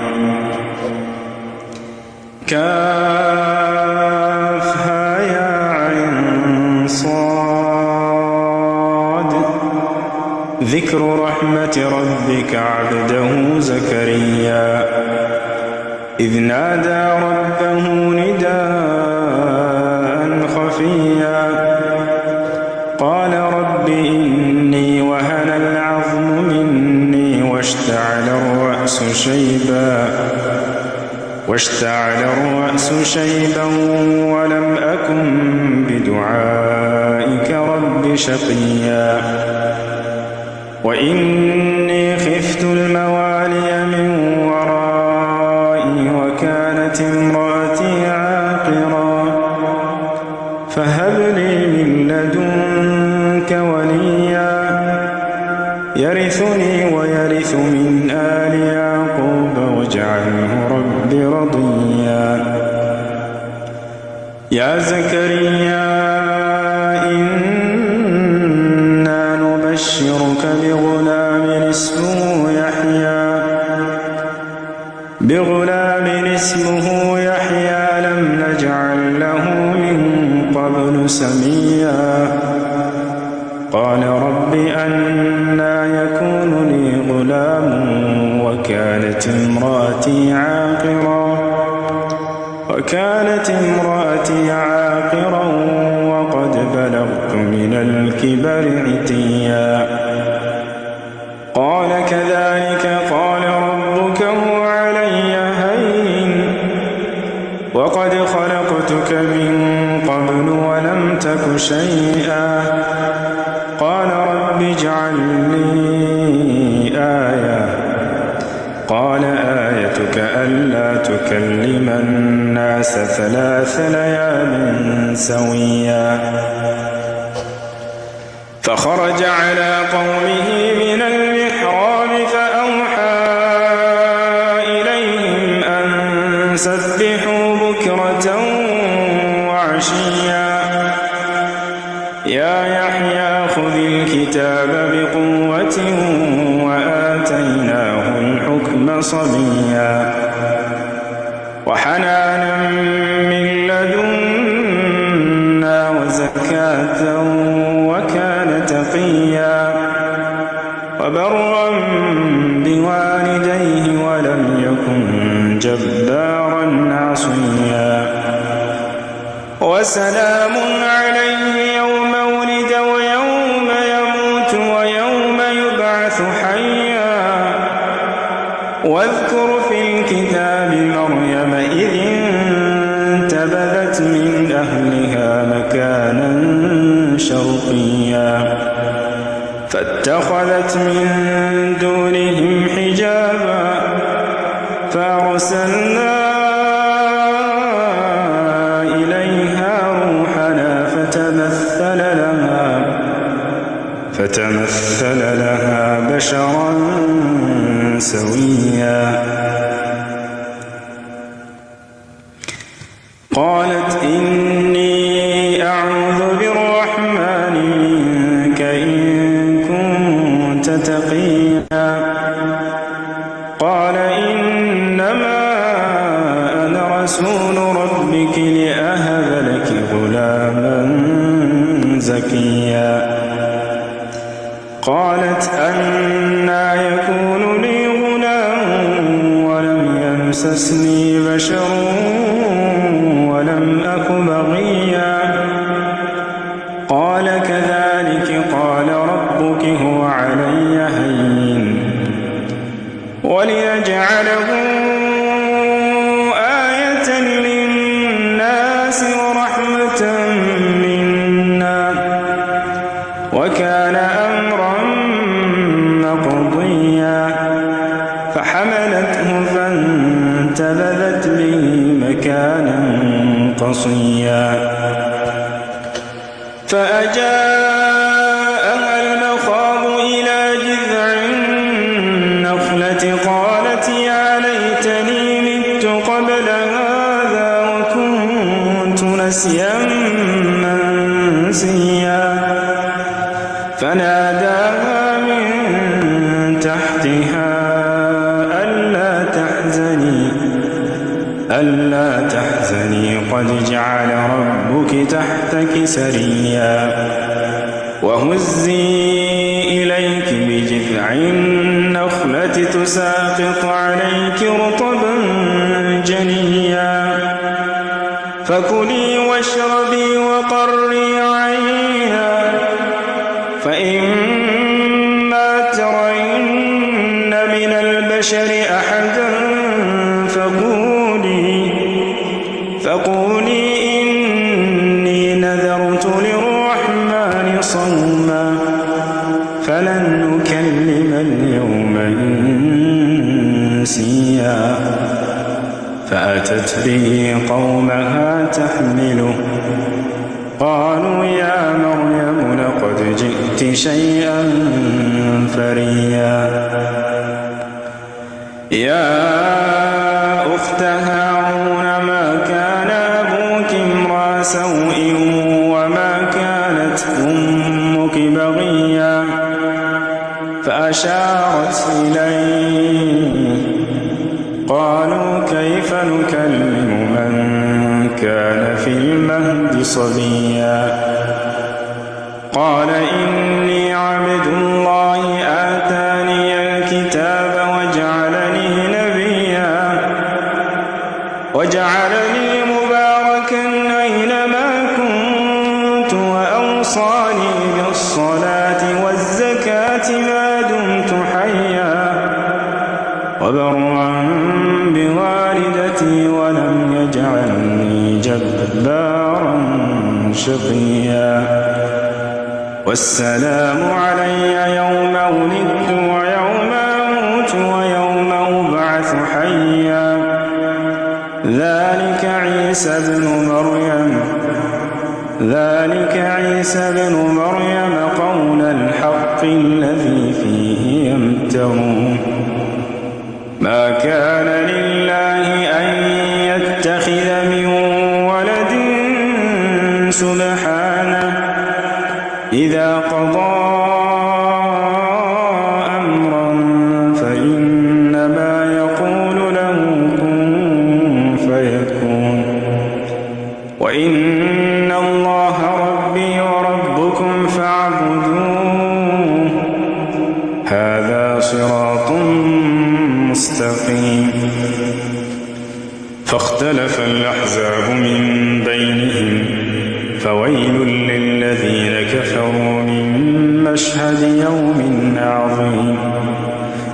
كافها يا عين صاد ذكر رحمة ربك عبده زكريا إذ نادى ربه نداء خفيا قال رب إني وهن العظم مني واشتعل الرأس شيبا ولم أكن بدعائك رب شقيا وإني خفت الموالي من ورائي وكانت امرأتي عاقرا فهب لي من لدنك وليا يرثني ويرث من آل يعقوب واجعله رب رضيا يا زكريا إنا نبشرك بغلام اسمه يحيى لم نجعل له من قبل سميا قال رب أنى يكون لي غلام وكانت امرأتي عاقرا وقد بلغت من الكبر عتيا قال كذلك قال ربك هو علي هين وقد خلقتك من قبل ولم تك شيئا قال رب اجعل لي آية قال آيتك ألا تكلم الناس 3 ليال سويا فخرج على قومه من المحراب فأوحى إليهم أن سبحوا بكرة وعشيا يا يحيى خذ الكتاب بقوة وآتيناه الحكم صبيا وحنانا من لدنا وزكاة وكان تقيا وبرا بوالديه ولم يكن جبارا عصيا وسلام عليه يوم ولد ويوم يموت ويوم يبعث حيا واذكر في الكتاب مريم إذ انتبذت من أهلها مكانا شرقيا فاتخذت من دونهم حجابا فأرسلنا فتمثل لها بشرا سويا قالت إني أعوذ بالرحمن منك إن كنت تقيا قال إنما أنا رسول ربك لأهب لك غلاما زكيا قالت أنى يكون لي غلام ولم يمسسني بشر ولم أك بغيا قال كذلك قال ربك هو علي هين وليجعله آية للناس ورحمة منا وكان أمرا مقضيا فحملته فانتبذت به مكانا قصيا فأجاءها المخاض إلى جذع النخلة قالت يا ليتني مت قبل هذا وكنت نسيا منسيا فناداها من تحتها ألا تحزني قد جعل ربك تحتك سريا وهزي إليك بجذع النخلة تساقط عليك رطبا جنيا فكلي واشربي وقري عينا فإما ترين من البشر أحدا فقولي إني نذرت للرحمن صوما فلن نكلم اليوم إنسيا فأتت به قومها تحمله قالوا يا مريم لقد جئت شيئا فريا يا أخت هارون ما كان أبوك امرأ سوء وما كانت أمك بغيا فأشارت إليه قالوا كيف نكلم من كان في المهد صبيا قال إني عبد الله آتاني الكتاب وجعلني مباركا أينما كنت وأوصاني بالصلاة والزكاة ما دمت حيا وبرا بوالدتي ولم يجعلني جبارا شقيا والسلام علي يوم ولدت ويوم أموت ويوم أبعث حيا ذلك عيسى بن مريم قول الحق الذي فيه يمترون ما كان لله أن يتخذ من ولد سبحانه إذا قضى أمرا فإنما يقول له كن فيكون وإن الله ربي وربكم فاعبدوه هذا صراط مستقيم فاختلف الأحزاب من بينهم فويل للذين كفروا من مشهد يوم عظيم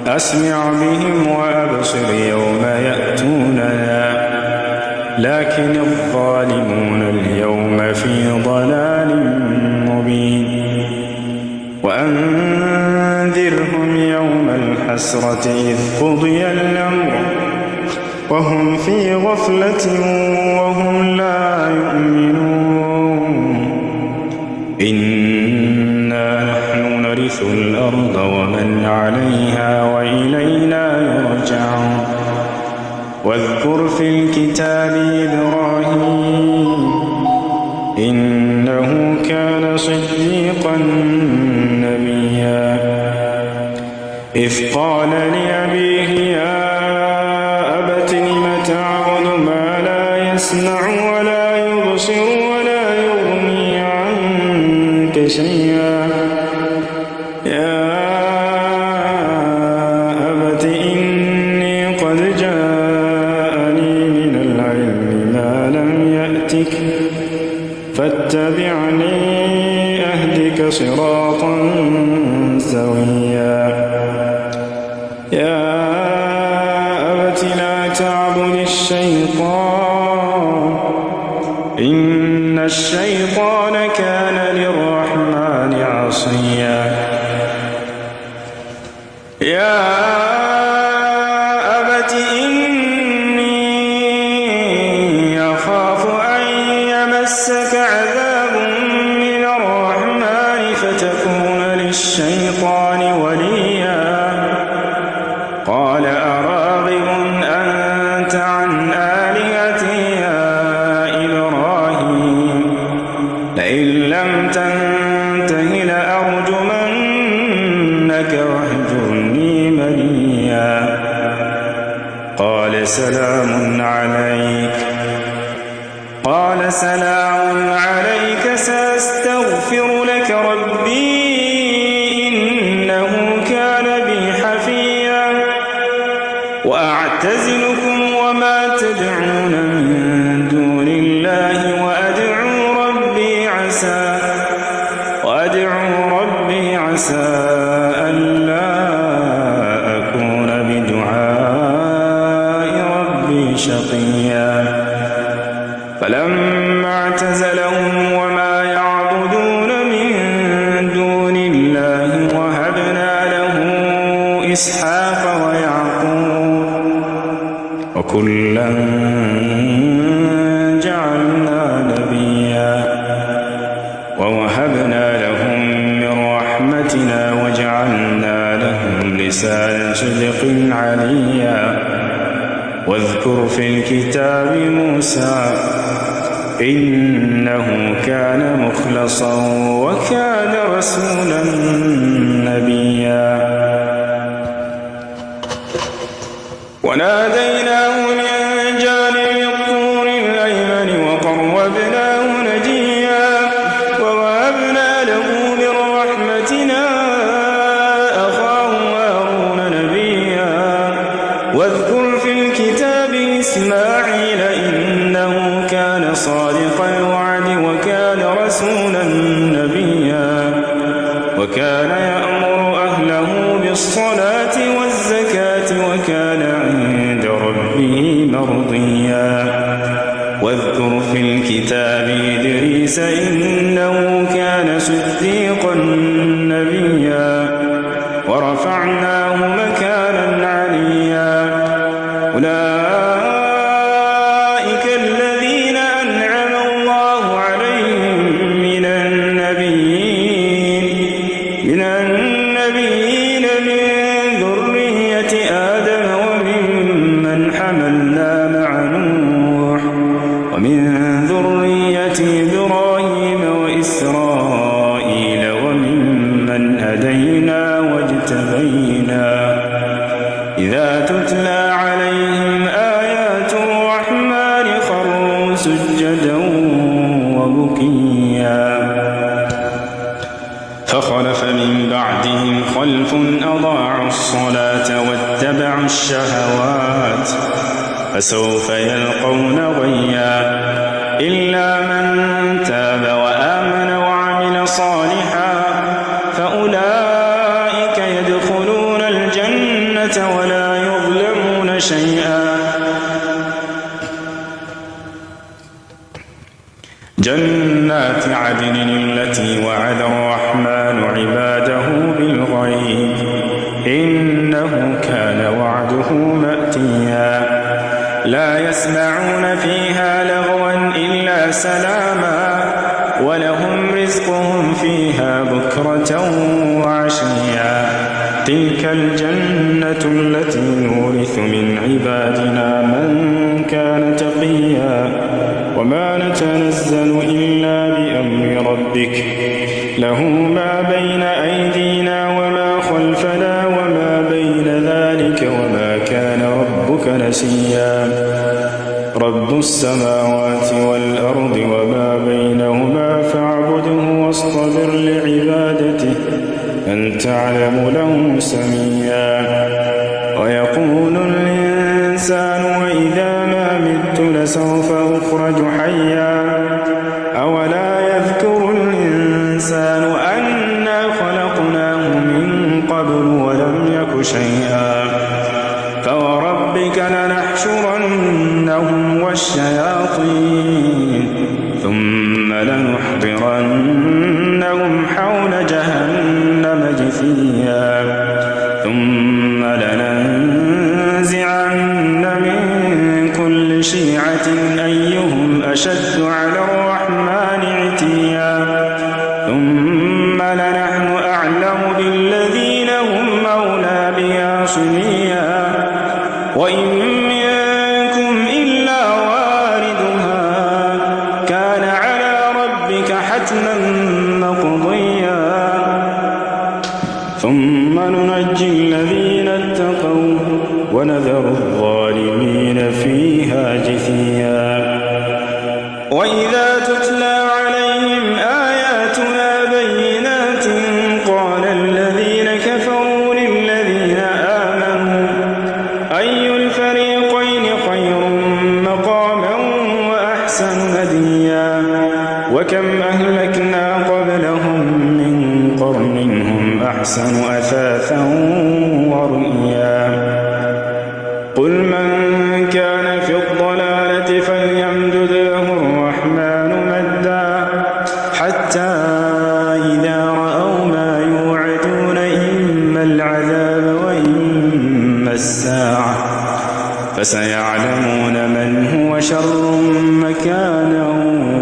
أسمع بهم وأبصر يوم يأتوننا لكن الظالمون اليوم في ضلال مبين وأنذرهم يوم الحسرة إذ قضي الأمر وهم في غفلة وهم لا يؤمنون إنا نحن ونرث الأرض ومن عليها وإلينا يرجعون واذكر في الكتاب إبراهيم إنه كان صديقا نبيا إذ قال لأبيه يا أبت لم تعبد ما لا يسمع ولا يبصر ولا يغني عنك شيئا يا أبت إني قد جاءني من العلم ما لم يأتك فاتبعني أهدك صراطا سويا يا أبت لا تعبد الشيطان إن الشيطان كان للرحمن عصيا يا أبت إني أخاف أن يمسك عذاب من الرحمن فتكون للشيطان وليا قال أراغب أنت عن آلهتي يا إبراهيم لئن لم تنته لأرجمنك واهجرني مليا قال سلام عليك سأستغفر لك ربي إنه كان بي حفيا وأعتزلكم وما تدعون من دون الله وأدعو ربي عسى ألا أكون بدعاء ربي شقيا فلما اعتزلهم وما يعبدون من دون الله وهبنا له إسحاق ويعقوب وكلا جعلنا نبيا ووهبنا لهم من رحمتنا وجعلنا لهم لسان صدق عليا واذكر في الكتاب موسى إنه كان مخلصا وكان رسولا نبيا وناديناه من جانب الطور الأيمن وقربناه نجيا ووهبنا له من رحمتنا أخاه هارون نبيا واذكر في الكتاب إسماعيل إنه كان صادق الوعد وكان رسولا نبيا وكان يأمر أهله بالصلاة والزكاة وكان عند ربه مرضيا واذكر في الكتاب إدريس إنه كان صديقا نبيا ورفعناه مكانا عليا أولئك الذين أنعم الله عليهم من النبيين من ذرية آدم وممن حملنا مع نوح ومن ذرية إبراهيم وإسرائيل وممن هدينا واجتبينا إذا تتلى عليهم آيات الرحمن خروا سجدا وبكيا فخلف من بعدهم خلف أضاعوا الصلاة واتبعوا الشهوات فسوف يلقون غيا إلا من تاب وآمن وعمل صالحا فأولئك يدخلون الجنة ولا يظلمون شيئا جنات عدن التي وعد الرحمن عباده بالغيب إنه كان وعده مأتيا لا يسمعون فيها لغوا إلا سلاما ولهم رزقهم فيها بكرة وعشيا تلك الجنة التي نورث من عبادنا من كان تقيا وما نتنزل إلا بأمر ربك له ما بين أيدينا وما خلفنا وما بين ذلك وما كان ربك نسيا رب السماوات والأرض وما بينهما فاعبده واصطبر لعبادته أنت أعلم له سميا ويقول الإنسان وإذا ما مت لسوف أخرج حيا أولا يذكر الإنسان أنا خلقناه من قبل ولم يك شيئا فوربك لنحشرنهم والشياطين ثم لنحضرنهم حول جهنم جثيا ثم لننزعن من كل شيعة أيهم أشد على الرحمن عتيا ثم لنحن أعلم بالذين هم أولى بها صليا وإن منكم إلا واردها كان على ربك حتما مقضيا ثم ننجي الذين اتقوا ونذر الظالمين فيها جثيا وإذا تتلى عليهم آياتنا بينات قال الذين كفروا للذين آمنوا أي الفريقين خير مقاما وأحسن نديا وكم أهلكنا قبلهم من قرن هم أحسن أثاثا ورئيا قل من كان في الضلالة فليمدد له الرحمن مدا حتى إذا رأوا ما يوعدون إما العذاب وإما الساعة فسيعلمون من هو شر مكانا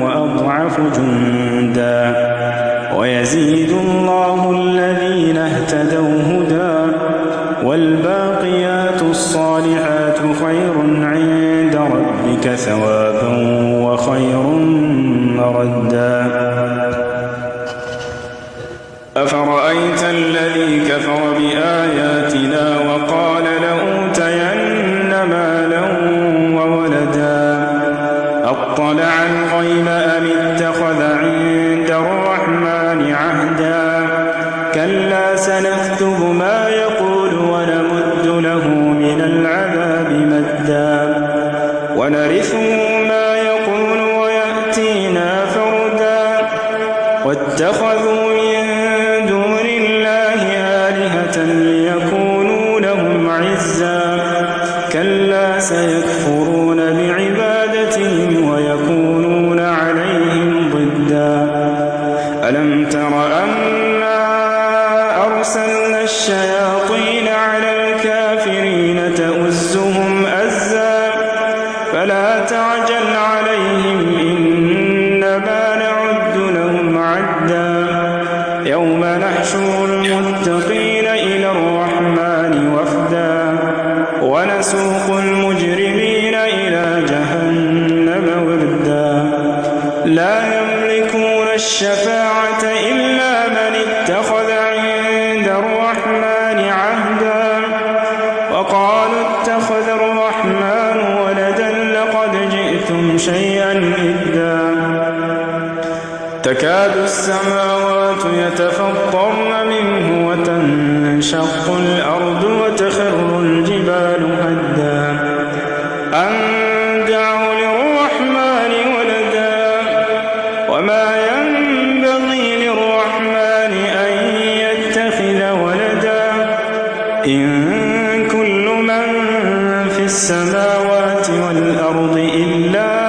وأضعف جندا ويزيد الله الذين اهتدوا هدى والباقيات الصالحات خير عند ربك ثوابا وخير مردا أفرأيت الذي كفر بآياتنا وقال لأوتين مالا وولدا أطلع الغيب أم اتخذ عند الرحمن عهدا كلا سنكتب ما يقول ونمد له من العذاب مدا ونرثه ما يقول ويأتينا فردا واتخذوا من دون الله آلهة ليكونوا لهم عزا كلا سيكفرون بعبادتهم ويكونون عليهم ضدا ألم تر أنا أرسلنا الشياطين على الكافرين تؤزهم أزا فلا تعجل عليهم إنما نعد لهم عدا يوم نحشر المتقين إلى الرحمن وفدا ونسوق المجرمين إلى جهنم وردا لا يملكون الشفاعة إلا من اتخذ عند الرحمن عهدا وقالوا اتخذ الرحمن ولدا لقد جئتم شيئا إدا تكاد السماوات يتفطرن منه وتنشق الأرض وتخر الجبال هدا أن دعوا للرحمن ولدا وما ينبغي للرحمن أن يتخذ ولدا إن كل من في السماوات والأرض إلا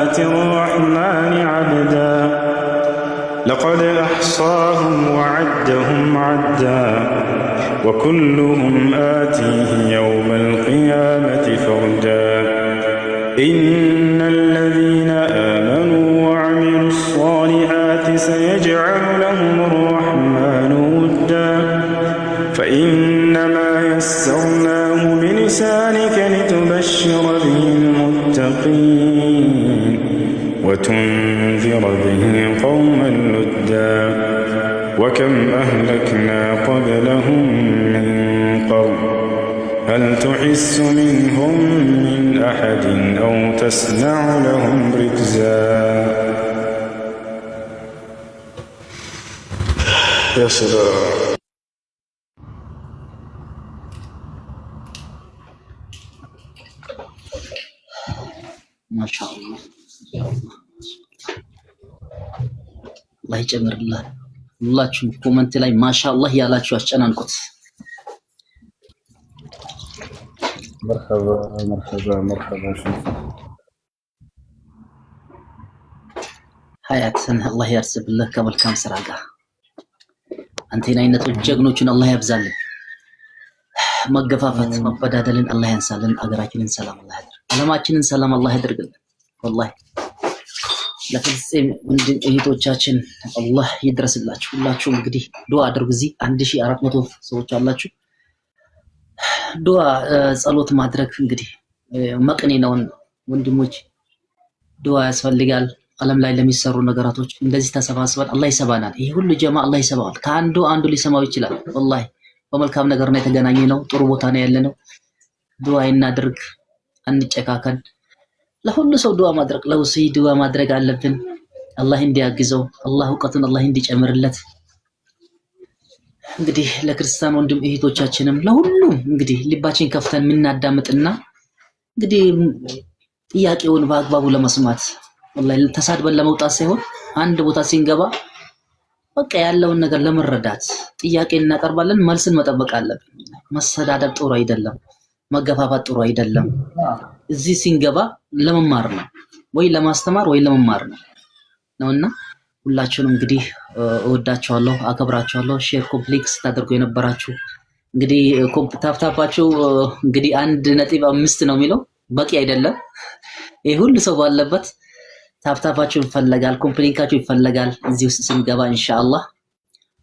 آتي الرحمن عبدا لقد أحصاهم وعدهم عدا وكلهم آتيه يوم القيامة فردا إن الذين آمنوا وعملوا الصالحات سيجعل لهم الرحمن ودا يسرناه بلسانك لتبشر به المتقين وتنذر به قوما لدا وكم أهلكنا قبلهم من قرن هل تحس منهم من أحد أو تسمع لهم ركزا. يا سلام. ما شاء الله. الله يجمر الله. ሁላችሁም ኮመንት ላይ ማሻአላህ ያላችሁ አስጨናንቁት። مرحبا مرحبا مرحبا. ሀያትን አላህ ያርስብልህ ከመልካም ስራ ጋር አንተን አይነቶች ጀግኖችን አላህ ያብዛልን። መገፋፋት መበዳደልን አላህ ያንሳልን። አገራችንን ሰላም አላህ ያድርግ። ዓለማችንን ሰላም አላህ ያድርግልን። ወላሂ ለፍልስጤም እህቶቻችን አላህ ይድረስላችሁ። ሁላችሁም እንግዲህ ዱዓ አድርጉ። እዚህ 1400 ሰዎች አላችሁ። ዱዓ ጸሎት ማድረግ እንግዲህ መቅኔ ነው ወንድሞች። ዱዓ ያስፈልጋል። ዓለም ላይ ለሚሰሩ ነገራቶች እንደዚህ ተሰባስበን አላህ ይሰባናል። ይሄ ሁሉ ጀማ አላህ ይሰባዋል። ከአንዱ አንዱ ሊሰማው ይችላል። ወላሂ በመልካም ነገር ነው የተገናኘ ነው። ጥሩ ቦታ ነው ያለነው። ዱዓ እናድርግ፣ አንጨካከን። ለሁሉ ሰው ዱዓ ማድረግ ለውሲ ዱዓ ማድረግ አለብን። አላህ እንዲያግዘው፣ አላህ እውቀቱን አላህ እንዲጨምርለት። እንግዲህ ለክርስቲያን ወንድም እህቶቻችንም ለሁሉም እንግዲህ ልባችን ከፍተን የምናዳምጥና እንግዲህ ጥያቄውን በአግባቡ ለመስማት ወላሂ ተሳድበን ለመውጣት ሳይሆን አንድ ቦታ ሲንገባ በቃ ያለውን ነገር ለመረዳት ጥያቄ እናቀርባለን። መልስን መጠበቅ አለብን። መሰዳደብ ጥሩ አይደለም። መገፋፋት ጥሩ አይደለም። እዚህ ሲንገባ ለመማር ነው ወይ ለማስተማር ወይ ለመማር ነውና ሁላችሁንም እንግዲህ እወዳችኋለሁ፣ አከብራችኋለሁ። ሼር ኮምፕሌክስ ታደርጉ የነበራችሁ እንግዲህ ታፕታፓችሁ እንግዲህ 1.5 ነው የሚለው በቂ አይደለም። ይሄ ሁሉ ሰው ባለበት ታፕታፓችሁ ይፈለጋል፣ ኮምፕሊንካችሁ ይፈለጋል። እዚህ ውስጥ ስንገባ ኢንሻአላህ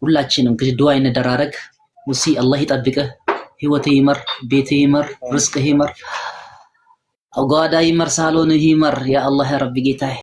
ሁላችንም እንግዲህ ዱዓ እንደራረግ። ሙሲ አላህ ይጠብቅህ፣ ህይወትህ ይመር፣ ቤትህ ይመር፣ ርዝቅህ ይመር፣ አጓዳ ይመር፣ ሳሎንህ ይመር። ያ አላህ ያ ረቢ ጌታዬ